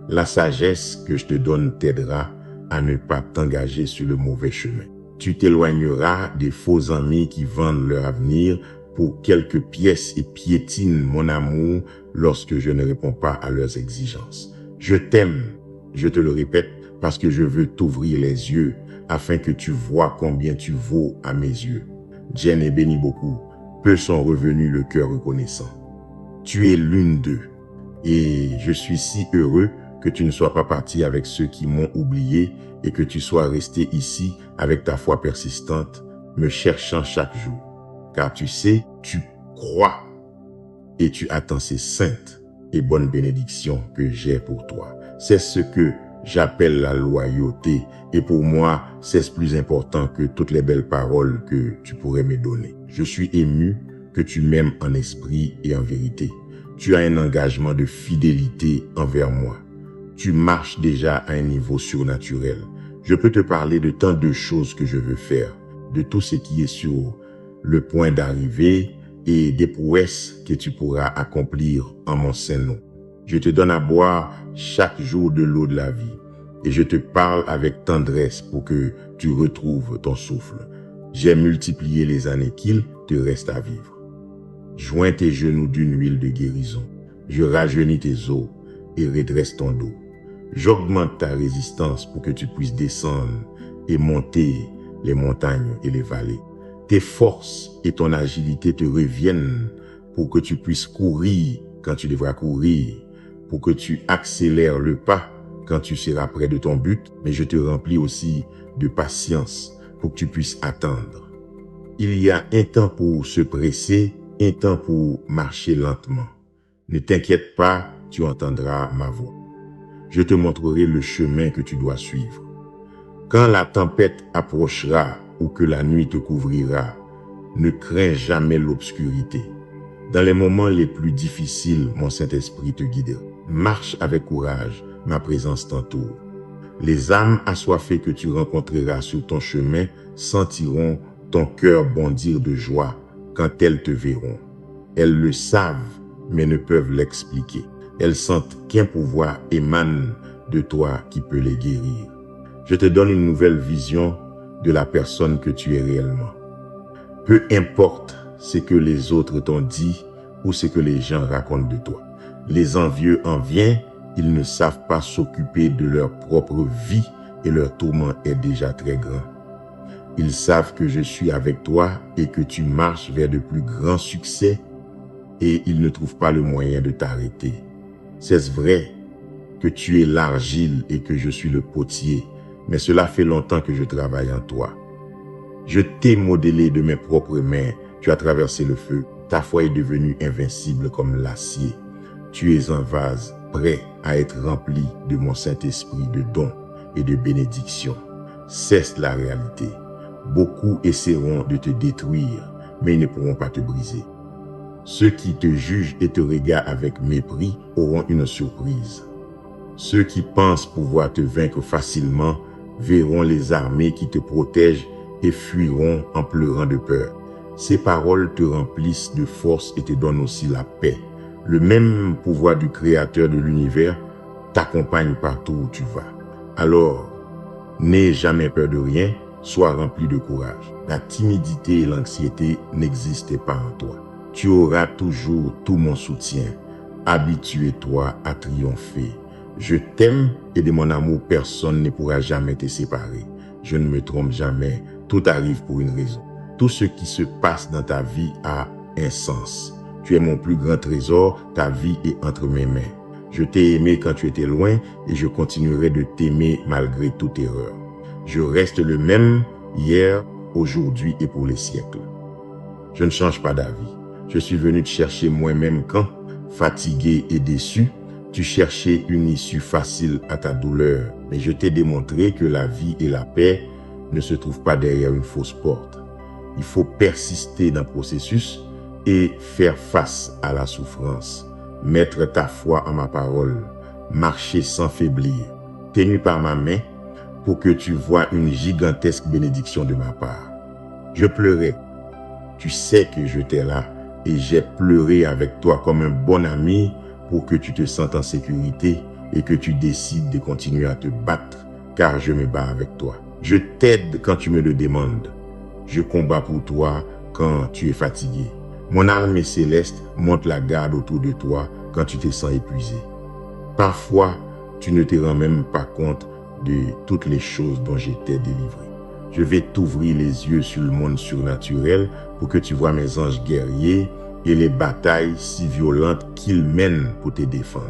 Speaker 1: La sagesse que je te donne t'aidera à ne pas t'engager sur le mauvais chemin. Tu t'éloigneras des faux amis qui vendent leur avenir pour quelques pièces et piétinent mon amour lorsque je ne réponds pas à leurs exigences. Je t'aime, je te le répète, parce que je veux t'ouvrir les yeux afin que tu vois combien tu vaux à mes yeux. Jen est béni beaucoup, peu sont revenus le cœur reconnaissant. Tu es l'une d'eux et je suis si heureux que tu ne sois pas parti avec ceux qui m'ont oublié et que tu sois resté ici avec ta foi persistante, me cherchant chaque jour. Car tu sais, tu crois et tu attends ces saintes et bonnes bénédictions que j'ai pour toi. C'est ce que j'appelle la loyauté et pour moi, c'est plus important que toutes les belles paroles que tu pourrais me donner. Je suis ému que tu m'aimes en esprit et en vérité. Tu as un engagement de fidélité envers moi. Tu marches déjà à un niveau surnaturel. Je peux te parler de tant de choses que je veux faire, de tout ce qui est sur le point d'arriver et des prouesses que tu pourras accomplir en mon saint nom. Je te donne à boire chaque jour de l'eau de la vie et je te parle avec tendresse pour que tu retrouves ton souffle. J'ai multiplié les années qu'il te reste à vivre. Joins tes genoux d'une huile de guérison. Je rajeunis tes os et redresse ton dos. J'augmente ta résistance pour que tu puisses descendre et monter les montagnes et les vallées. Tes forces et ton agilité te reviennent pour que tu puisses courir quand tu devras courir, pour que tu accélères le pas quand tu seras près de ton but, mais je te remplis aussi de patience, pour que tu puisses attendre. Il y a un temps pour se presser, un temps pour marcher lentement. Ne t'inquiète pas, tu entendras ma voix. Je te montrerai le chemin que tu dois suivre. Quand la tempête approchera ou que la nuit te couvrira, ne crains jamais l'obscurité. Dans les moments les plus difficiles, mon Saint-Esprit te guidera. Marche avec courage, ma présence t'entoure. Les âmes assoiffées que tu rencontreras sur ton chemin sentiront ton cœur bondir de joie quand elles te verront. Elles le savent, mais ne peuvent l'expliquer. Elles sentent qu'un pouvoir émane de toi qui peut les guérir. Je te donne une nouvelle vision de la personne que tu es réellement. Peu importe ce que les autres t'ont dit ou ce que les gens racontent de toi. Les envieux en viennent, ils ne savent pas s'occuper de leur propre vie et leur tourment est déjà très grand. Ils savent que je suis avec toi et que tu marches vers de plus grands succès et ils ne trouvent pas le moyen de t'arrêter. C'est vrai que tu es l'argile et que je suis le potier, mais cela fait longtemps que je travaille en toi. Je t'ai modélé de mes propres mains, tu as traversé le feu, ta foi est devenue invincible comme l'acier. Tu es un vase prêt à être rempli de mon Saint-Esprit de dons et de bénédictions. C'est la réalité. Beaucoup essaieront de te détruire, mais ils ne pourront pas te briser. Ceux qui te jugent et te regardent avec mépris auront une surprise. Ceux qui pensent pouvoir te vaincre facilement verront les armées qui te protègent et fuiront en pleurant de peur. Ces paroles te remplissent de force et te donnent aussi la paix. Le même pouvoir du Créateur de l'univers t'accompagne partout où tu vas. Alors, n'aie jamais peur de rien, sois rempli de courage. La timidité et l'anxiété n'existaient pas en toi. Tu auras toujours tout mon soutien. Habitue-toi à triompher. Je t'aime et de mon amour, personne ne pourra jamais te séparer. Je ne me trompe jamais, tout arrive pour une raison. Tout ce qui se passe dans ta vie a un sens. Tu es mon plus grand trésor, ta vie est entre mes mains. Je t'ai aimé quand tu étais loin et je continuerai de t'aimer malgré toute erreur. Je reste le même hier, aujourd'hui et pour les siècles. Je ne change pas d'avis. Je suis venu te chercher moi-même quand, fatigué et déçu, tu cherchais une issue facile à ta douleur. Mais je t'ai démontré que la vie et la paix ne se trouvent pas derrière une fausse porte. Il faut persister dans le processus et faire face à la souffrance. Mettre ta foi en ma parole. Marcher sans faiblir. Tenu par ma main pour que tu vois une gigantesque bénédiction de ma part. Je pleurais. Tu sais que j'étais là et j'ai pleuré avec toi comme un bon ami pour que tu te sentes en sécurité et que tu décides de continuer à te battre car je me bats avec toi. Je t'aide quand tu me le demandes. Je combats pour toi quand tu es fatigué. Mon armée céleste monte la garde autour de toi quand tu te sens épuisé. Parfois, tu ne te rends même pas compte de toutes les choses dont je t'ai délivré. Je vais t'ouvrir les yeux sur le monde surnaturel pour que tu vois mes anges guerriers et les batailles si violentes qu'ils mènent pour te défendre.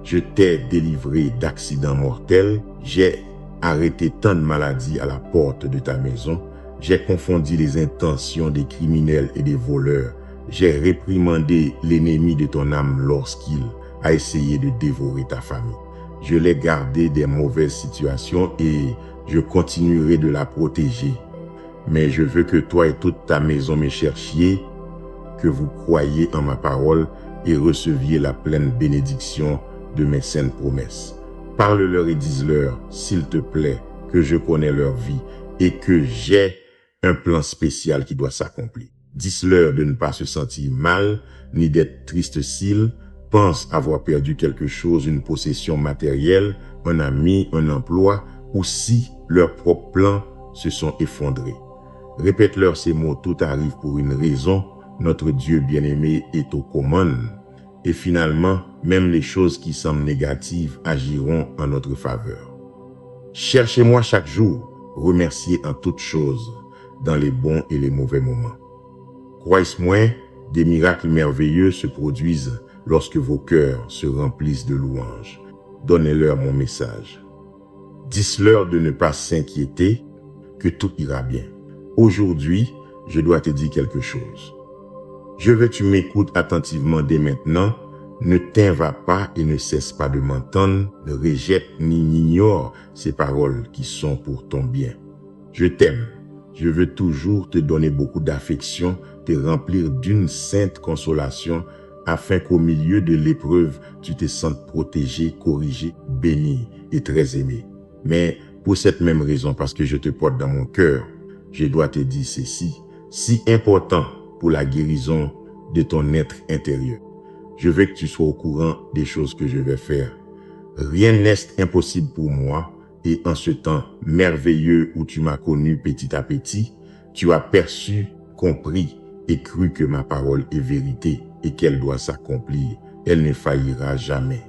Speaker 1: Je t'ai délivré d'accidents mortels, j'ai arrêté tant de maladies à la porte de ta maison, j'ai confondu les intentions des criminels et des voleurs, j'ai réprimandé l'ennemi de ton âme lorsqu'il a essayé de dévorer ta famille. Je l'ai gardé des mauvaises situations et je continuerai de la protéger. Mais je veux que toi et toute ta maison me cherchiez, que vous croyiez en ma parole et receviez la pleine bénédiction de mes saintes promesses. Parle-leur et dis-leur, s'il te plaît, que je connais leur vie et que j'ai un plan spécial qui doit s'accomplir. Dis-leur de ne pas se sentir mal, ni d'être triste s'ils pensent avoir perdu quelque chose, une possession matérielle, un ami, un emploi, ou si leurs propres plans se sont effondrés. Répète-leur ces mots, tout arrive pour une raison, notre Dieu bien-aimé est aux commandes. Et finalement, même les choses qui semblent négatives agiront en notre faveur. Cherchez-moi chaque jour, remerciez en toutes choses, dans les bons et les mauvais moments. Croyez-moi, des miracles merveilleux se produisent lorsque vos cœurs se remplissent de louanges. Donnez-leur mon message. Dites-leur de ne pas s'inquiéter, que tout ira bien. Aujourd'hui, je dois te dire quelque chose. Je veux que tu m'écoutes attentivement dès maintenant. Ne t'en va pas et ne cesse pas de m'entendre. Ne rejette ni n'ignore ces paroles qui sont pour ton bien. Je t'aime. Je veux toujours te donner beaucoup d'affection, te remplir d'une sainte consolation, afin qu'au milieu de l'épreuve, tu te sentes protégé, corrigé, béni et très aimé. Mais pour cette même raison, parce que je te porte dans mon cœur, je dois te dire ceci, si important pour la guérison de ton être intérieur. Je veux que tu sois au courant des choses que je vais faire. Rien n'est impossible pour moi. Et en ce temps merveilleux où tu m'as connu petit à petit, tu as perçu, compris et cru que ma parole est vérité et qu'elle doit s'accomplir. Elle ne faillira jamais.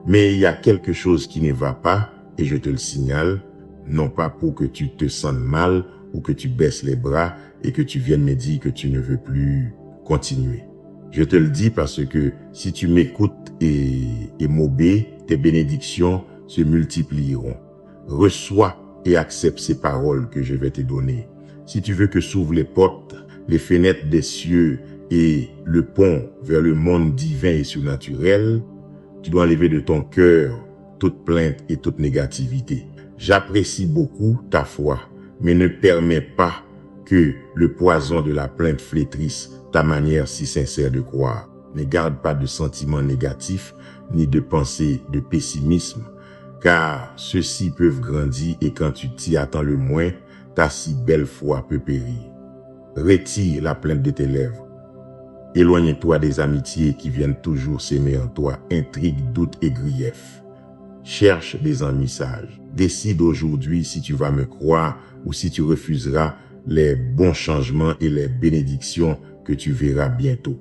Speaker 1: Mais il y a quelque chose qui ne va pas et je te le signale, non pas pour que tu te sentes mal ou que tu baisses les bras et que tu viennes me dire que tu ne veux plus continuer. Je te le dis parce que si tu m'écoutes et m'obéis, tes bénédictions se multiplieront. Reçois et accepte ces paroles que je vais te donner. Si tu veux que s'ouvrent les portes, les fenêtres des cieux et le pont vers le monde divin et surnaturel, tu dois enlever de ton cœur toute plainte et toute négativité. J'apprécie beaucoup ta foi, mais ne permets pas que le poison de la plainte flétrisse ta manière si sincère de croire. Ne garde pas de sentiments négatifs ni de pensées de pessimisme, car ceux-ci peuvent grandir et quand tu t'y attends le moins, ta si belle foi peut périr. Retire la plainte de tes lèvres. Éloigne-toi des amitiés qui viennent toujours s'aimer en toi intrigues, doutes et griefs. Cherche des amis sages. Décide aujourd'hui si tu vas me croire ou si tu refuseras les bons changements et les bénédictions que tu verras bientôt.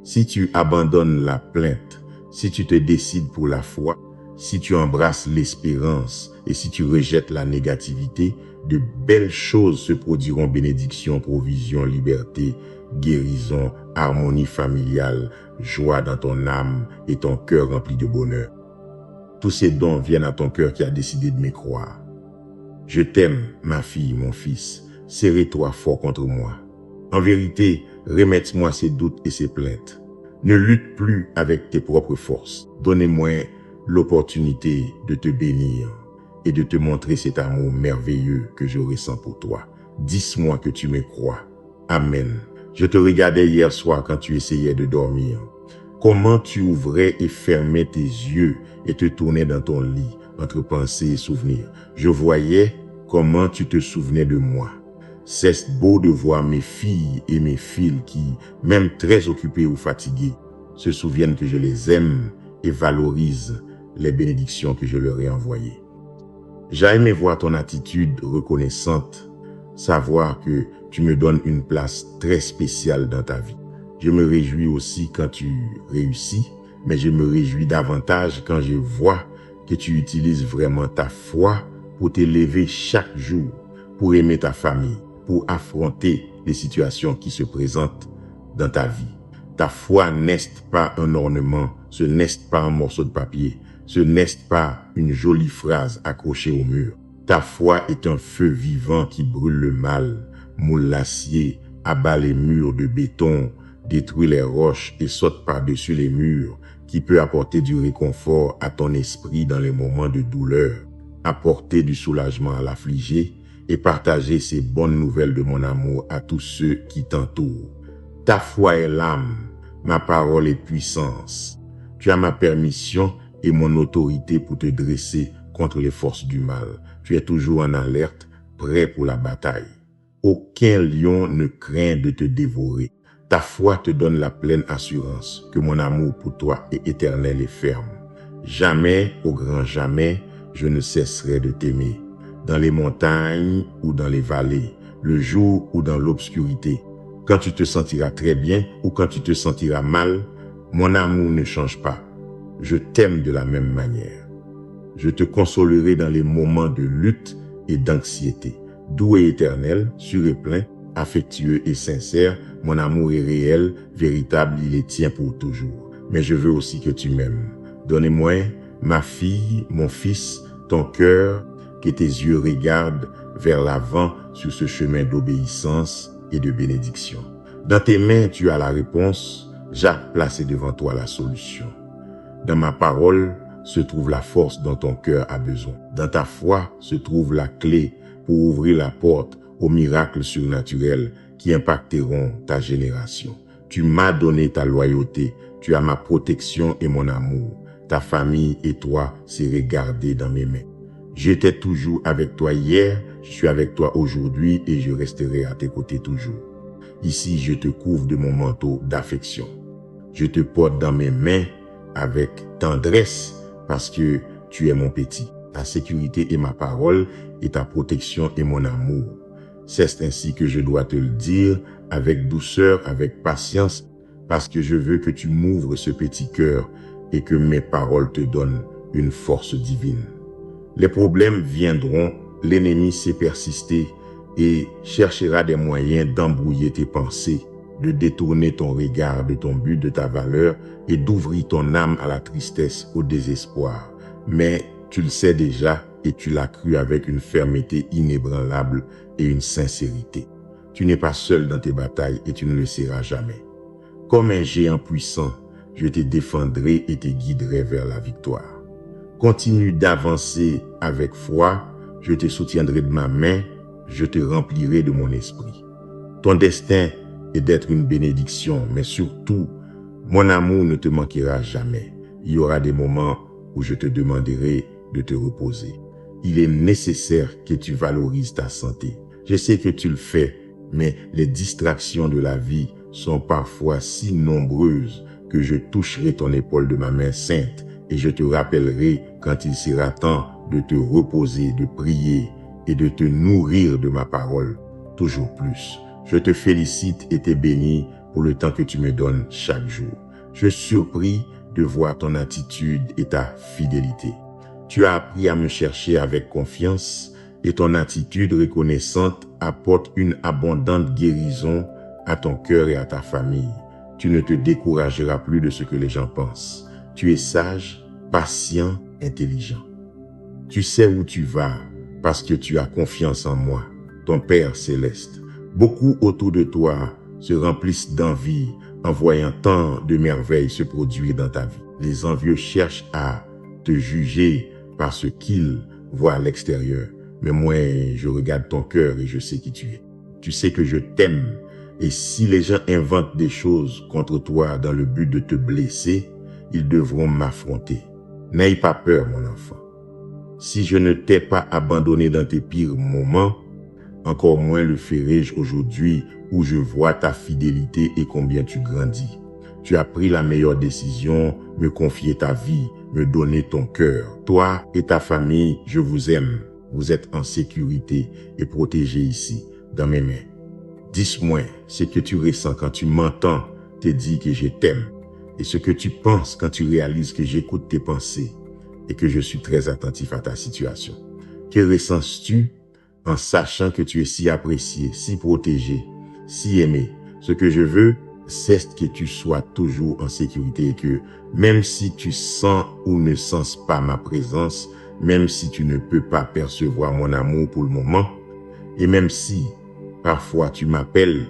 Speaker 1: Si tu abandonnes la plainte, si tu te décides pour la foi, si tu embrasses l'espérance et si tu rejettes la négativité, de belles choses se produiront: bénédiction, provision, liberté, guérison, harmonie familiale, joie dans ton âme et ton cœur rempli de bonheur. Tous ces dons viennent à ton cœur qui a décidé de me croire. Je t'aime, ma fille, mon fils. Serrez-toi fort contre moi. En vérité, remette-moi ces doutes et ces plaintes. Ne lutte plus avec tes propres forces. Donnez-moi l'opportunité de te bénir et de te montrer cet amour merveilleux que je ressens pour toi. Dis-moi que tu me crois. Amen. Je te regardais hier soir quand tu essayais de dormir. Comment tu ouvrais et fermais tes yeux et te tournais dans ton lit, entre pensées et souvenirs. Je voyais comment tu te souvenais de moi. C'est beau de voir mes filles et mes fils qui, même très occupés ou fatigués, se souviennent que je les aime et valorisent les bénédictions que je leur ai envoyées. J'ai aimé voir ton attitude reconnaissante, savoir que tu me donnes une place très spéciale dans ta vie. Je me réjouis aussi quand tu réussis, mais je me réjouis davantage quand je vois que tu utilises vraiment ta foi pour t'élever chaque jour, pour aimer ta famille, pour affronter les situations qui se présentent dans ta vie. Ta foi n'est pas un ornement, ce n'est pas un morceau de papier, ce n'est pas une jolie phrase accrochée au mur. Ta foi est un feu vivant qui brûle le mal, moule l'acier, abat les murs de béton, détruit les roches et saute par-dessus les murs, qui peut apporter du réconfort à ton esprit dans les moments de douleur, apporter du soulagement à l'affligé et partager ces bonnes nouvelles de mon amour à tous ceux qui t'entourent. Ta foi est l'âme, ma parole est puissance. Tu as ma permission et mon autorité pour te dresser contre les forces du mal. Tu es toujours en alerte, prêt pour la bataille. Aucun lion ne craint de te dévorer. Ta foi te donne la pleine assurance que mon amour pour toi est éternel et ferme. Jamais, au grand jamais, je ne cesserai de t'aimer. Dans les montagnes ou dans les vallées, le jour ou dans l'obscurité, quand tu te sentiras très bien ou quand tu te sentiras mal, mon amour ne change pas. Je t'aime de la même manière. Je te consolerai dans les moments de lutte et d'anxiété. Doux et éternel, sûr et plein, affectueux et sincère, mon amour est réel, véritable, il est tien pour toujours. Mais je veux aussi que tu m'aimes. Donnez-moi, ma fille, mon fils, ton cœur, que tes yeux regardent vers l'avant sur ce chemin d'obéissance et de bénédiction. Dans tes mains, tu as la réponse. J'ai placé devant toi la solution. Dans ma parole se trouve la force dont ton cœur a besoin. Dans ta foi se trouve la clé pour ouvrir la porte aux miracles surnaturels qui impacteront ta génération. Tu m'as donné ta loyauté, tu as ma protection et mon amour. Ta famille et toi serez gardés dans mes mains. J'étais toujours avec toi hier, je suis avec toi aujourd'hui et je resterai à tes côtés toujours. Ici, je te couvre de mon manteau d'affection. Je te porte dans mes mains avec tendresse parce que tu es mon petit. Ta sécurité est ma parole et ta protection est mon amour. C'est ainsi que je dois te le dire avec douceur, avec patience, parce que je veux que tu m'ouvres ce petit cœur et que mes paroles te donnent une force divine. Les problèmes viendront, l'ennemi sait persister et cherchera des moyens d'embrouiller tes pensées, de détourner ton regard de ton but, de ta valeur et d'ouvrir ton âme à la tristesse, au désespoir. Mais tu le sais déjà et tu l'as cru avec une fermeté inébranlable et une sincérité. Tu n'es pas seul dans tes batailles et tu ne le seras jamais. Comme un géant puissant, je te défendrai et te guiderai vers la victoire. Continue d'avancer avec foi, je te soutiendrai de ma main, je te remplirai de mon esprit. Ton destin est d'être une bénédiction, mais surtout, mon amour ne te manquera jamais. Il y aura des moments où je te demanderai de te reposer. Il est nécessaire que tu valorises ta santé. Je sais que tu le fais, mais les distractions de la vie sont parfois si nombreuses que je toucherai ton épaule de ma main sainte et je te rappellerai quand il sera temps de te reposer, de prier et de te nourrir de ma parole toujours plus. Je te félicite et te bénis pour le temps que tu me donnes chaque jour. Je suis surpris de voir ton attitude et ta fidélité. Tu as appris à me chercher avec confiance et ton attitude reconnaissante apporte une abondante guérison à ton cœur et à ta famille. Tu ne te décourageras plus de ce que les gens pensent. Tu es sage, patient, intelligent. Tu sais où tu vas parce que tu as confiance en moi, ton Père céleste. Beaucoup autour de toi se remplissent d'envie en voyant tant de merveilles se produire dans ta vie. Les envieux cherchent à te juger par ce qu'ils voient à l'extérieur. Mais moi, je regarde ton cœur et je sais qui tu es. Tu sais que je t'aime. Et si les gens inventent des choses contre toi dans le but de te blesser, ils devront m'affronter. N'aie pas peur, mon enfant. Si je ne t'ai pas abandonné dans tes pires moments, encore moins le ferai-je aujourd'hui où je vois ta fidélité et combien tu grandis. Tu as pris la meilleure décision, me confier ta vie, me donner ton cœur. Toi et ta famille, je vous aime. Vous êtes en sécurité et protégés ici, dans mes mains. Dis-moi ce que tu ressens quand tu m'entends te dire que je t'aime et ce que tu penses quand tu réalises que j'écoute tes pensées et que je suis très attentif à ta situation. Que ressens-tu en sachant que tu es si apprécié, si protégé, si aimé? Ce que je veux, c'est que tu sois toujours en sécurité et que même si tu sens ou ne sens pas ma présence, même si tu ne peux pas percevoir mon amour pour le moment, et même si parfois tu m'appelles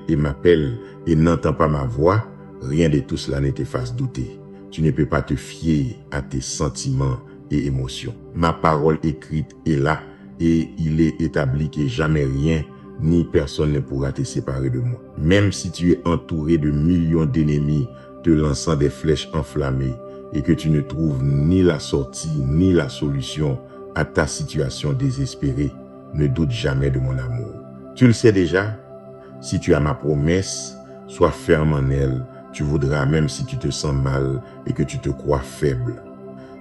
Speaker 1: et n'entends pas ma voix, rien de tout cela ne te fasse douter. Tu ne peux pas te fier à tes sentiments et émotions. Ma parole écrite est là et il est établi que jamais rien ni personne ne pourra te séparer de moi. Même si tu es entouré de millions d'ennemis te lançant des flèches enflammées et que tu ne trouves ni la sortie ni la solution à ta situation désespérée, ne doute jamais de mon amour. Tu le sais déjà, si tu as ma promesse, sois ferme en elle. Tu voudras même si tu te sens mal et que tu te crois faible.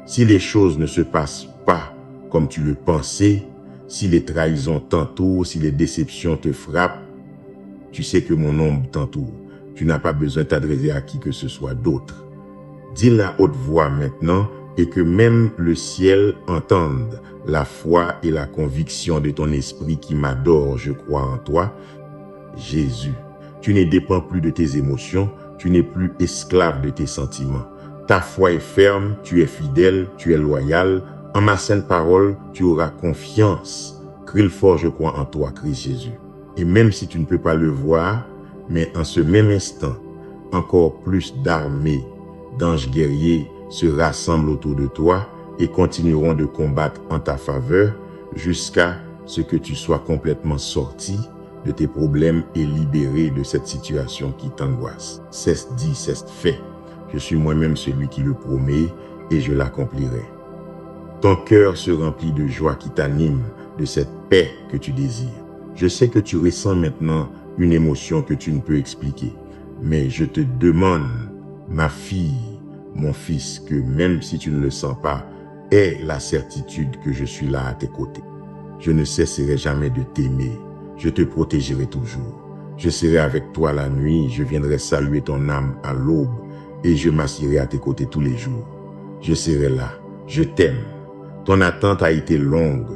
Speaker 1: Si les choses ne se passent pas comme tu le pensais, si les trahisons t'entourent, si les déceptions te frappent, tu sais que mon ombre t'entoure. Tu n'as pas besoin de t'adresser à qui que ce soit d'autre. Dis-le à haute voix maintenant et que même le ciel entende la foi et la conviction de ton esprit qui m'adore, je crois en toi. Jésus, tu ne dépends plus de tes émotions, tu n'es plus esclave de tes sentiments. Ta foi est ferme, tu es fidèle, tu es loyal. En ma sainte parole, tu auras confiance Crie fort, je crois en toi, Christ Jésus. Et même si tu ne peux pas le voir, mais en ce même instant, encore plus d'armées, d'anges guerriers se rassemblent autour de toi et continueront de combattre en ta faveur jusqu'à ce que tu sois complètement sorti de tes problèmes et libéré de cette situation qui t'angoisse. C'est dit, c'est fait. Je suis moi-même celui qui le promet et je l'accomplirai. Ton cœur se remplit de joie qui t'anime, de cette paix que tu désires. Je sais que tu ressens maintenant une émotion que tu ne peux expliquer, mais je te demande, ma fille, mon fils, que même si tu ne le sens pas, aie la certitude que je suis là à tes côtés. Je ne cesserai jamais de t'aimer. Je te protégerai toujours. Je serai avec toi la nuit, je viendrai saluer ton âme à l'aube et je m'assierai à tes côtés tous les jours. Je serai là. Je t'aime. Ton attente a été longue.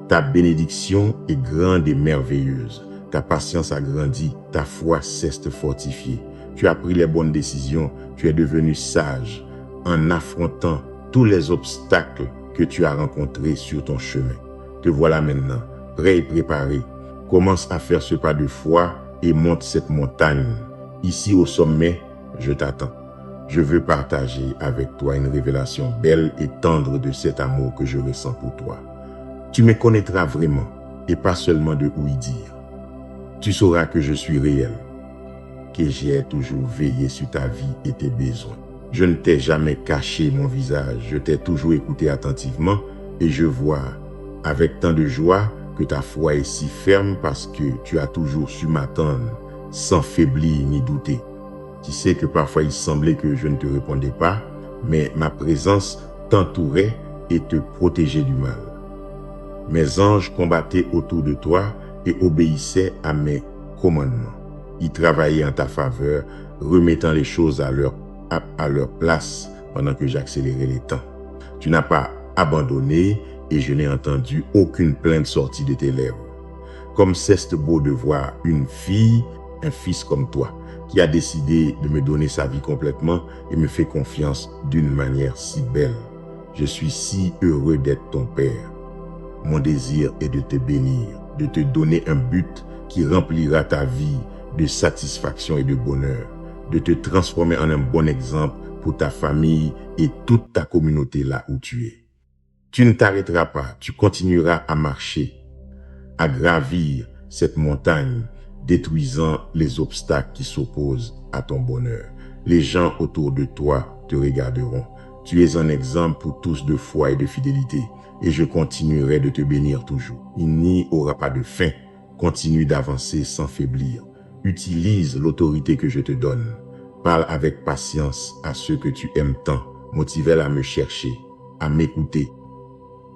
Speaker 1: Ta bénédiction est grande et merveilleuse. Ta patience a grandi. Ta foi cesse de fortifier. Tu as pris les bonnes décisions. Tu es devenu sage en affrontant tous les obstacles que tu as rencontrés sur ton chemin. Te voilà maintenant, prêt et préparé. Commence à faire ce pas de foi et monte cette montagne. Ici au sommet, je t'attends. Je veux partager avec toi une révélation belle et tendre de cet amour que je ressens pour toi. Tu me connaîtras vraiment et pas seulement de ouï dire. Tu sauras que je suis réel, que j'ai toujours veillé sur ta vie et tes besoins. Je ne t'ai jamais caché mon visage, je t'ai toujours écouté attentivement et je vois avec tant de joie que ta foi est si ferme parce que tu as toujours su m'attendre sans faiblir ni douter. Tu sais que parfois il semblait que je ne te répondais pas, mais ma présence t'entourait et te protégeait du mal. Mes anges combattaient autour de toi et obéissaient à mes commandements. Ils travaillaient en ta faveur, remettant les choses à leur place pendant que j'accélérais les temps. Tu n'as pas abandonné et je n'ai entendu aucune plainte sortie de tes lèvres. Comme c'est beau de voir une fille, un fils comme toi, qui a décidé de me donner sa vie complètement et me fait confiance d'une manière si belle. Je suis si heureux d'être ton père. Mon désir est de te bénir, de te donner un but qui remplira ta vie de satisfaction et de bonheur, de te transformer en un bon exemple pour ta famille et toute ta communauté là où tu es. Tu ne t'arrêteras pas, tu continueras à marcher, à gravir cette montagne, détruisant les obstacles qui s'opposent à ton bonheur. Les gens autour de toi te regarderont. Tu es un exemple pour tous de foi et de fidélité, et je continuerai de te bénir toujours. Il n'y aura pas de fin. Continue d'avancer sans faiblir. Utilise l'autorité que je te donne. Parle avec patience à ceux que tu aimes tant. Motive-les à me chercher, à m'écouter.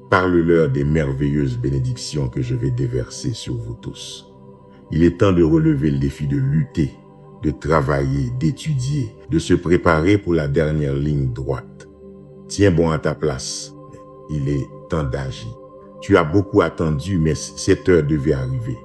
Speaker 1: Parle-leur des merveilleuses bénédictions que je vais déverser sur vous tous. Il est temps de relever le défi de lutter, de travailler, d'étudier, de se préparer pour la dernière ligne droite. Tiens bon à ta place. Il est temps d'agir. Tu as beaucoup attendu, mais cette heure devait arriver.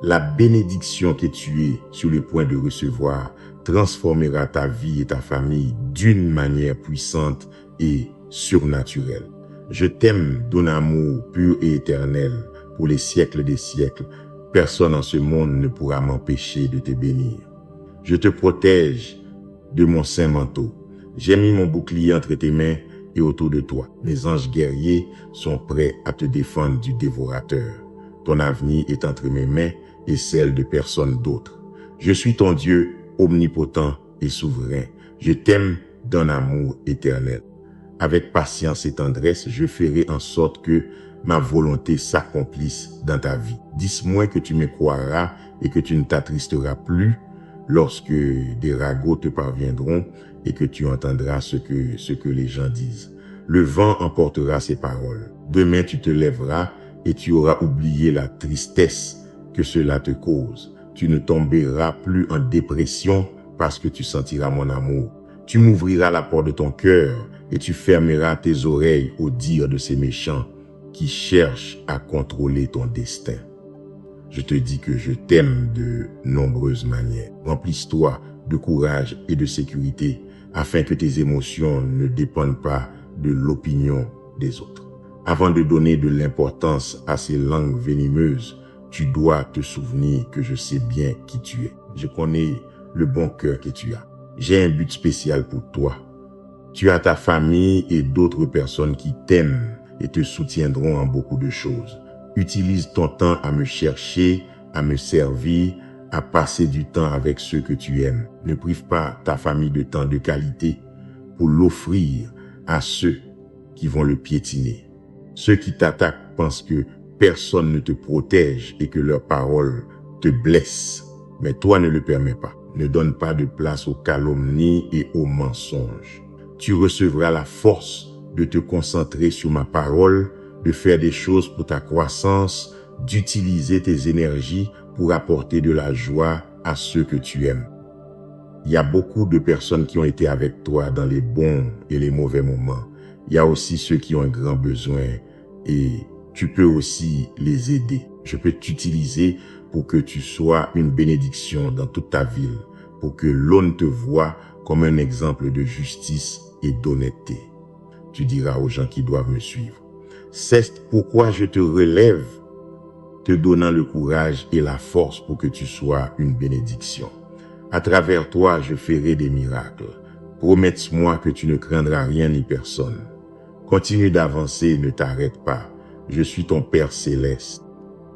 Speaker 1: La bénédiction que tu es sur le point de recevoir transformera ta vie et ta famille d'une manière puissante et surnaturelle. Je t'aime d'un amour pur et éternel pour les siècles des siècles. Personne en ce monde ne pourra m'empêcher de te bénir. Je te protège de mon saint manteau. J'ai mis mon bouclier entre tes mains et autour de toi. Mes anges guerriers sont prêts à te défendre du dévorateur. Ton avenir est entre mes mains et celle de personne d'autre. Je suis ton Dieu omnipotent et souverain. Je t'aime d'un amour éternel. Avec patience et tendresse, je ferai en sorte que ma volonté s'accomplisse dans ta vie. Dis-moi que tu me croiras et que tu ne t'attristeras plus lorsque des ragots te parviendront et que tu entendras ce que les gens disent. Le vent emportera ces paroles. Demain, tu te lèveras et tu auras oublié la tristesse que cela te cause. Tu ne tomberas plus en dépression parce que tu sentiras mon amour. Tu m'ouvriras la porte de ton cœur et tu fermeras tes oreilles au dire de ces méchants qui cherchent à contrôler ton destin. Je te dis que je t'aime de nombreuses manières. Remplisse-toi de courage et de sécurité afin que tes émotions ne dépendent pas de l'opinion des autres. Avant de donner de l'importance à ces langues venimeuses, tu dois te souvenir que je sais bien qui tu es. Je connais le bon cœur que tu as. J'ai un but spécial pour toi. Tu as ta famille et d'autres personnes qui t'aiment et te soutiendront en beaucoup de choses. Utilise ton temps à me chercher, à me servir, à passer du temps avec ceux que tu aimes. Ne prive pas ta famille de temps de qualité pour l'offrir à ceux qui vont le piétiner. Ceux qui t'attaquent pensent que personne ne te protège et que leurs paroles te blessent. Mais toi ne le permets pas. Ne donne pas de place aux calomnies et aux mensonges. Tu recevras la force de te concentrer sur ma parole, de faire des choses pour ta croissance, d'utiliser tes énergies pour apporter de la joie à ceux que tu aimes. Il y a beaucoup de personnes qui ont été avec toi dans les bons et les mauvais moments. Il y a aussi ceux qui ont un grand besoin et tu peux aussi les aider. Je peux t'utiliser pour que tu sois une bénédiction dans toute ta ville, pour que l'on te voie comme un exemple de justice et d'honnêteté. Tu diras aux gens qui doivent me suivre. C'est pourquoi je te relève, te donnant le courage et la force pour que tu sois une bénédiction. À travers toi, je ferai des miracles. Promets-moi que tu ne craindras rien ni personne. Continue d'avancer, ne t'arrête pas. Je suis ton Père céleste,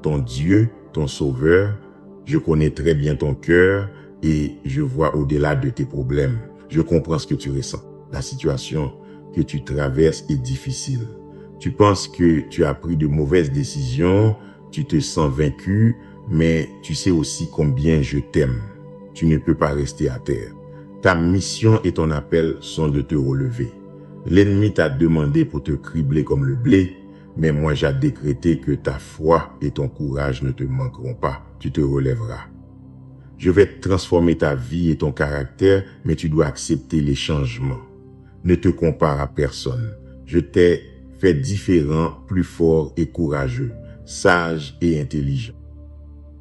Speaker 1: ton Dieu, ton Sauveur. Je connais très bien ton cœur et je vois au-delà de tes problèmes. Je comprends ce que tu ressens. La situation que tu traverses est difficile. Tu penses que tu as pris de mauvaises décisions, tu te sens vaincu, mais tu sais aussi combien je t'aime. Tu ne peux pas rester à terre. Ta mission et ton appel sont de te relever. L'ennemi t'a demandé pour te cribler comme le blé, mais moi j'ai décrété que ta foi et ton courage ne te manqueront pas. Tu te relèveras. Je vais transformer ta vie et ton caractère, mais tu dois accepter les changements. Ne te compare à personne. Je t'ai fait différent, plus fort et courageux, sage et intelligent.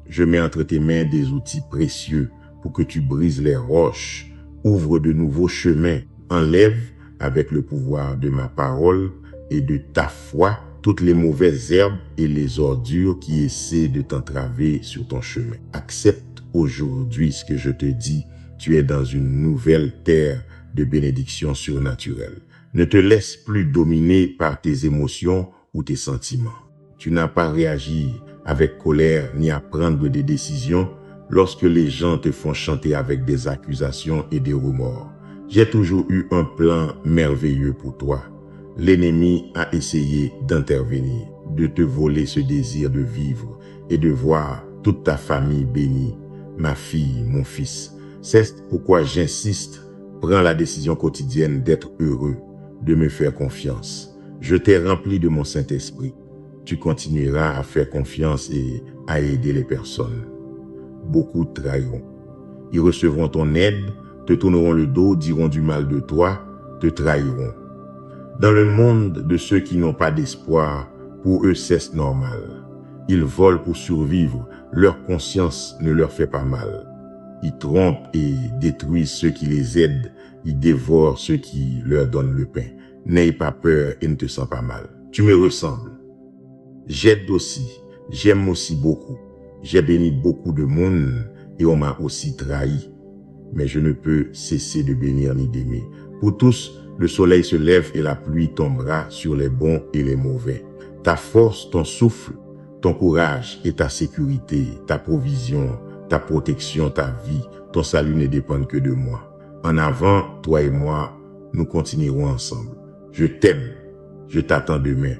Speaker 1: Je mets entre tes mains des outils précieux pour que tu brises les roches, ouvre de nouveaux chemins, enlève avec le pouvoir de ma parole et de ta foi toutes les mauvaises herbes et les ordures qui essaient de t'entraver sur ton chemin. Accepte aujourd'hui ce que je te dis. Tu es dans une nouvelle terre de bénédiction surnaturelle. Ne te laisse plus dominer par tes émotions ou tes sentiments. Tu n'as pas réagi avec colère ni à prendre des décisions lorsque les gens te font chanter avec des accusations et des remords. J'ai toujours eu un plan merveilleux pour toi. L'ennemi a essayé d'intervenir, de te voler ce désir de vivre et de voir toute ta famille bénie, ma fille, mon fils. C'est pourquoi j'insiste, prends la décision quotidienne d'être heureux, de me faire confiance. Je t'ai rempli de mon Saint-Esprit. Tu continueras à faire confiance et à aider les personnes. Beaucoup te trahiront. Ils recevront ton aide, te tourneront le dos, diront du mal de toi, te trahiront. Dans le monde de ceux qui n'ont pas d'espoir, pour eux c'est normal. Ils volent pour survivre, leur conscience ne leur fait pas mal. Ils trompent et détruisent ceux qui les aident, ils dévorent ceux qui leur donnent le pain. N'aie pas peur et ne te sens pas mal. Tu me ressembles. J'aide aussi, j'aime aussi beaucoup. J'ai béni beaucoup de monde et on m'a aussi trahi. Mais je ne peux cesser de bénir ni d'aimer. Pour tous, le soleil se lève et la pluie tombera sur les bons et les mauvais. Ta force, ton souffle, ton courage et ta sécurité, ta provision, ta protection, ta vie, ton salut ne dépendent que de moi. En avant, toi et moi, nous continuerons ensemble. Je t'aime, je t'attends demain.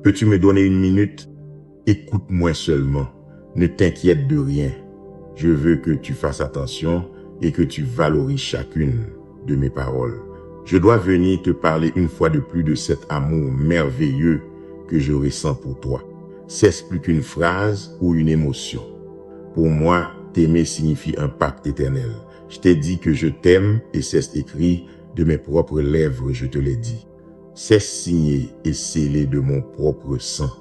Speaker 1: Peux-tu me donner une minute? Écoute-moi seulement, ne t'inquiète de rien. Je veux que tu fasses attention et que tu valorises chacune de mes paroles. Je dois venir te parler une fois de plus de cet amour merveilleux que je ressens pour toi. C'est plus qu'une phrase ou une émotion. Pour moi, t'aimer signifie un pacte éternel. Je t'ai dit que je t'aime et c'est écrit de mes propres lèvres, je te l'ai dit. C'est signé et scellé de mon propre sang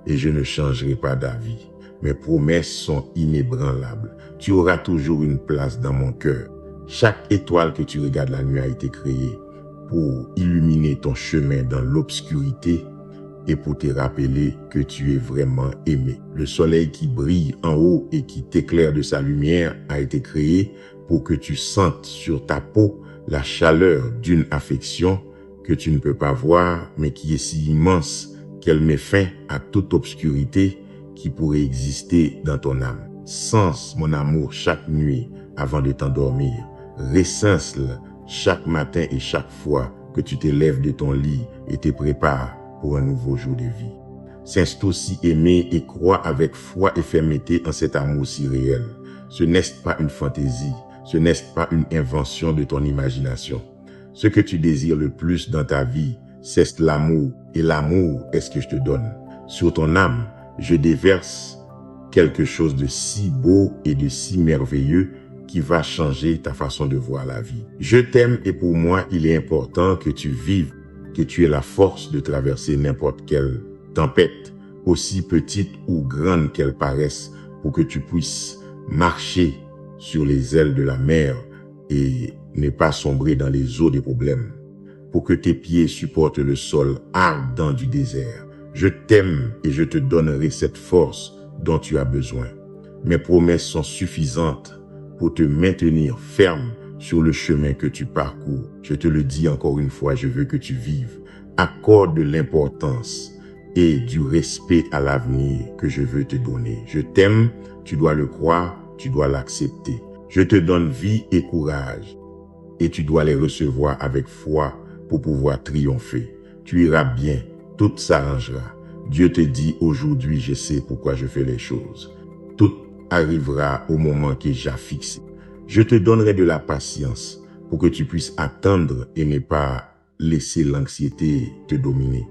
Speaker 1: et je ne changerai pas d'avis. Mes promesses sont inébranlables. Tu auras toujours une place dans mon cœur. Chaque étoile que tu regardes la nuit a été créée pour illuminer ton chemin dans l'obscurité et pour te rappeler que tu es vraiment aimé. Le soleil qui brille en haut et qui t'éclaire de sa lumière a été créé pour que tu sentes sur ta peau la chaleur d'une affection que tu ne peux pas voir, mais qui est si immense qu'elle met fin à toute obscurité qui pourrait exister dans ton âme. Sens mon amour chaque nuit avant de t'endormir. Ressens-le chaque matin et chaque fois que tu t'élèves de ton lit et te prépares pour un nouveau jour de vie. S'installe aussi aimer et crois avec foi et fermeté en cet amour si réel. Ce n'est pas une fantaisie, ce n'est pas une invention de ton imagination. Ce que tu désires le plus dans ta vie, c'est l'amour, et l'amour est ce que je te donne. Sur ton âme, je déverse quelque chose de si beau et de si merveilleux qui va changer ta façon de voir la vie. Je t'aime et pour moi, il est important que tu vives, que tu aies la force de traverser n'importe quelle tempête, aussi petite ou grande qu'elle paraisse, pour que tu puisses marcher sur les ailes de la mer et ne pas sombrer dans les eaux des problèmes, pour que tes pieds supportent le sol ardent du désert. Je t'aime et je te donnerai cette force dont tu as besoin. Mes promesses sont suffisantes pour te maintenir ferme sur le chemin que tu parcours. Je te le dis encore une fois, je veux que tu vives. Accorde de l'importance et du respect à l'avenir que je veux te donner. Je t'aime, tu dois le croire, tu dois l'accepter. Je te donne vie et courage et tu dois les recevoir avec foi pour pouvoir triompher. Tu iras bien, tout s'arrangera. Dieu te dit aujourd'hui, je sais pourquoi je fais les choses. Tout arrivera au moment que j'ai fixé. Je te donnerai de la patience pour que tu puisses attendre et ne pas laisser l'anxiété te dominer.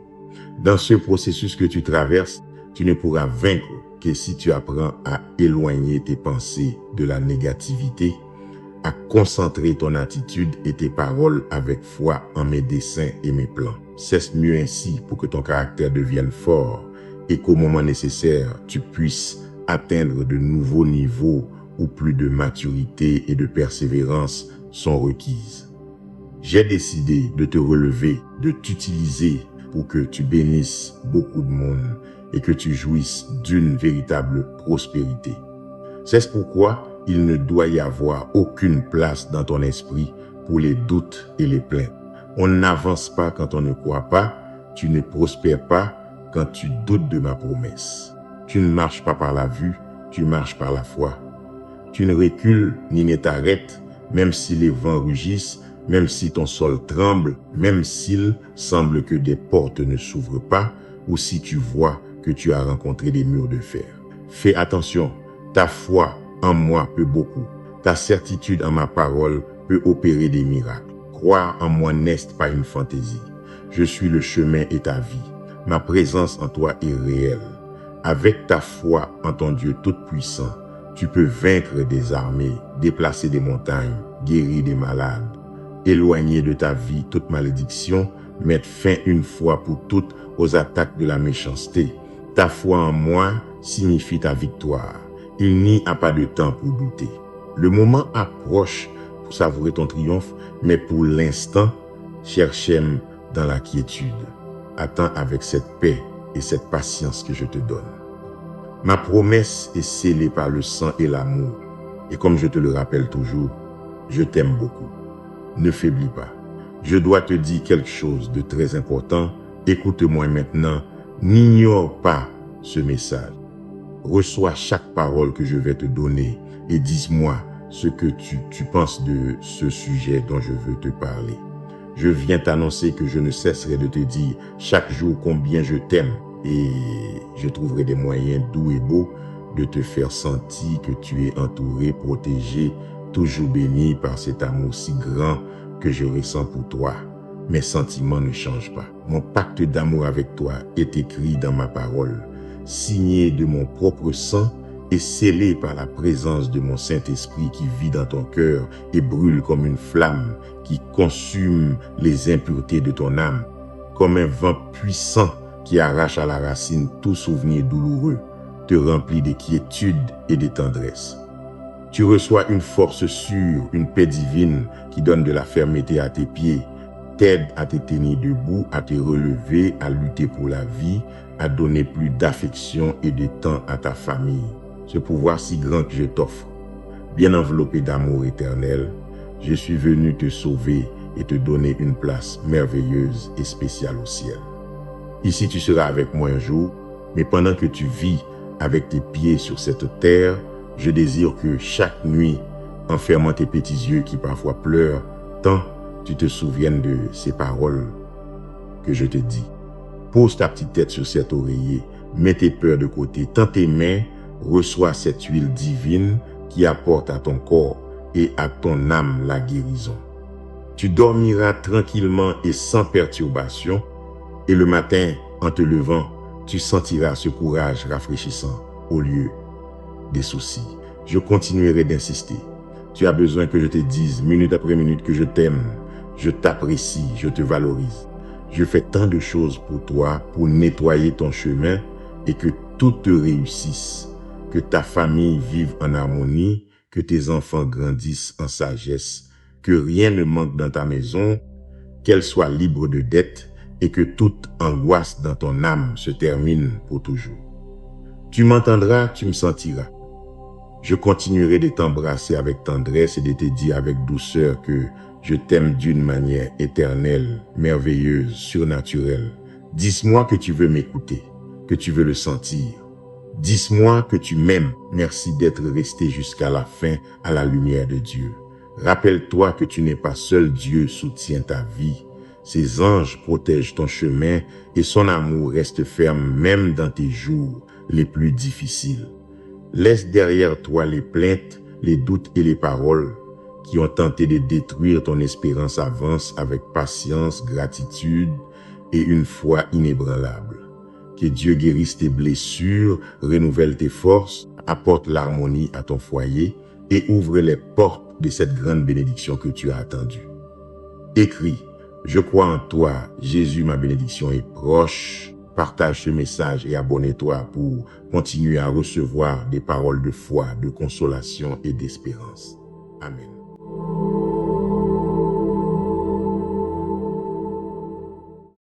Speaker 1: Dans ce processus que tu traverses, tu ne pourras vaincre que si tu apprends à éloigner tes pensées de la négativité, à concentrer ton attitude et tes paroles avec foi en mes desseins et mes plans. C'est mieux ainsi pour que ton caractère devienne fort et qu'au moment nécessaire, tu puisses atteindre de nouveaux niveaux où plus de maturité et de persévérance sont requises. J'ai décidé de te relever, de t'utiliser pour que tu bénisses beaucoup de monde et que tu jouisses d'une véritable prospérité. C'est pourquoi il ne doit y avoir aucune place dans ton esprit pour les doutes et les plaintes. On n'avance pas quand on ne croit pas, tu ne prospères pas quand tu doutes de ma promesse. Tu ne marches pas par la vue, tu marches par la foi. Tu ne recules ni ne t'arrêtes, même si les vents rugissent, même si ton sol tremble, même s'il semble que des portes ne s'ouvrent pas, ou si tu vois que tu as rencontré des murs de fer. Fais attention, ta foi en moi peut beaucoup. Ta certitude en ma parole peut opérer des miracles. Croire en moi n'est pas une fantaisie. Je suis le chemin et ta vie. Ma présence en toi est réelle. Avec ta foi en ton Dieu tout-puissant, tu peux vaincre des armées, déplacer des montagnes, guérir des malades, éloigner de ta vie toute malédiction, mettre fin une fois pour toutes aux attaques de la méchanceté. Ta foi en moi signifie ta victoire. Il n'y a pas de temps pour douter. Le moment approche pour savourer ton triomphe, mais pour l'instant, cherche-moi dans la quiétude. Attends avec cette paix et cette patience que je te donne. Ma promesse est scellée par le sang et l'amour. Et comme je te le rappelle toujours, je t'aime beaucoup. Ne faiblis pas. Je dois te dire quelque chose de très important. Écoute-moi maintenant. N'ignore pas ce message. Reçois chaque parole que je vais te donner et dis-moi ce que tu penses de ce sujet dont je veux te parler. Je viens t'annoncer que je ne cesserai de te dire chaque jour combien je t'aime et je trouverai des moyens doux et beaux de te faire sentir que tu es entouré, protégé, toujours béni par cet amour si grand que je ressens pour toi. Mes sentiments ne changent pas. Mon pacte d'amour avec toi est écrit dans ma parole, signé de mon propre sang et scellé par la présence de mon Saint-Esprit qui vit dans ton cœur et brûle comme une flamme qui consume les impuretés de ton âme, comme un vent puissant qui arrache à la racine tout souvenir douloureux, te remplit de quiétude et de tendresse. Tu reçois une force sûre, une paix divine qui donne de la fermeté à tes pieds, t'aide à te tenir debout, à te relever, à lutter pour la vie, à donner plus d'affection et de temps à ta famille. Ce pouvoir si grand que je t'offre, bien enveloppé d'amour éternel, je suis venu te sauver et te donner une place merveilleuse et spéciale au ciel. Ici, tu seras avec moi un jour, mais pendant que tu vis avec tes pieds sur cette terre, je désire que chaque nuit, en fermant tes petits yeux qui parfois pleurent, tant tu te souviennes de ces paroles que je te dis. Pose ta petite tête sur cet oreiller, mets tes peurs de côté, tends tes mains, reçois cette huile divine qui apporte à ton corps et à ton âme la guérison. Tu dormiras tranquillement et sans perturbation, et le matin, en te levant, tu sentiras ce courage rafraîchissant au lieu des soucis. Je continuerai d'insister. Tu as besoin que je te dise, minute après minute, que je t'aime, je t'apprécie, je te valorise. Je fais tant de choses pour toi, pour nettoyer ton chemin et que tout te réussisse, que ta famille vive en harmonie, que tes enfants grandissent en sagesse, que rien ne manque dans ta maison, qu'elle soit libre de dettes et que toute angoisse dans ton âme se termine pour toujours. Tu m'entendras, tu me sentiras. Je continuerai de t'embrasser avec tendresse et de te dire avec douceur que je t'aime d'une manière éternelle, merveilleuse, surnaturelle. Dis-moi que tu veux m'écouter, que tu veux le sentir. Dis-moi que tu m'aimes. Merci d'être resté jusqu'à la fin à la lumière de Dieu. Rappelle-toi que tu n'es pas seul, Dieu soutient ta vie. Ses anges protègent ton chemin et son amour reste ferme même dans tes jours les plus difficiles. Laisse derrière toi les plaintes, les doutes et les paroles qui ont tenté de détruire ton espérance. Avance avec patience, gratitude et une foi inébranlable. Que Dieu guérisse tes blessures, renouvelle tes forces, apporte l'harmonie à ton foyer et ouvre les portes de cette grande bénédiction que tu as attendue. Écris, je crois en toi, Jésus, ma bénédiction est proche. Partage ce message et abonne-toi pour continuer à recevoir des paroles de foi, de consolation et d'espérance. Amen.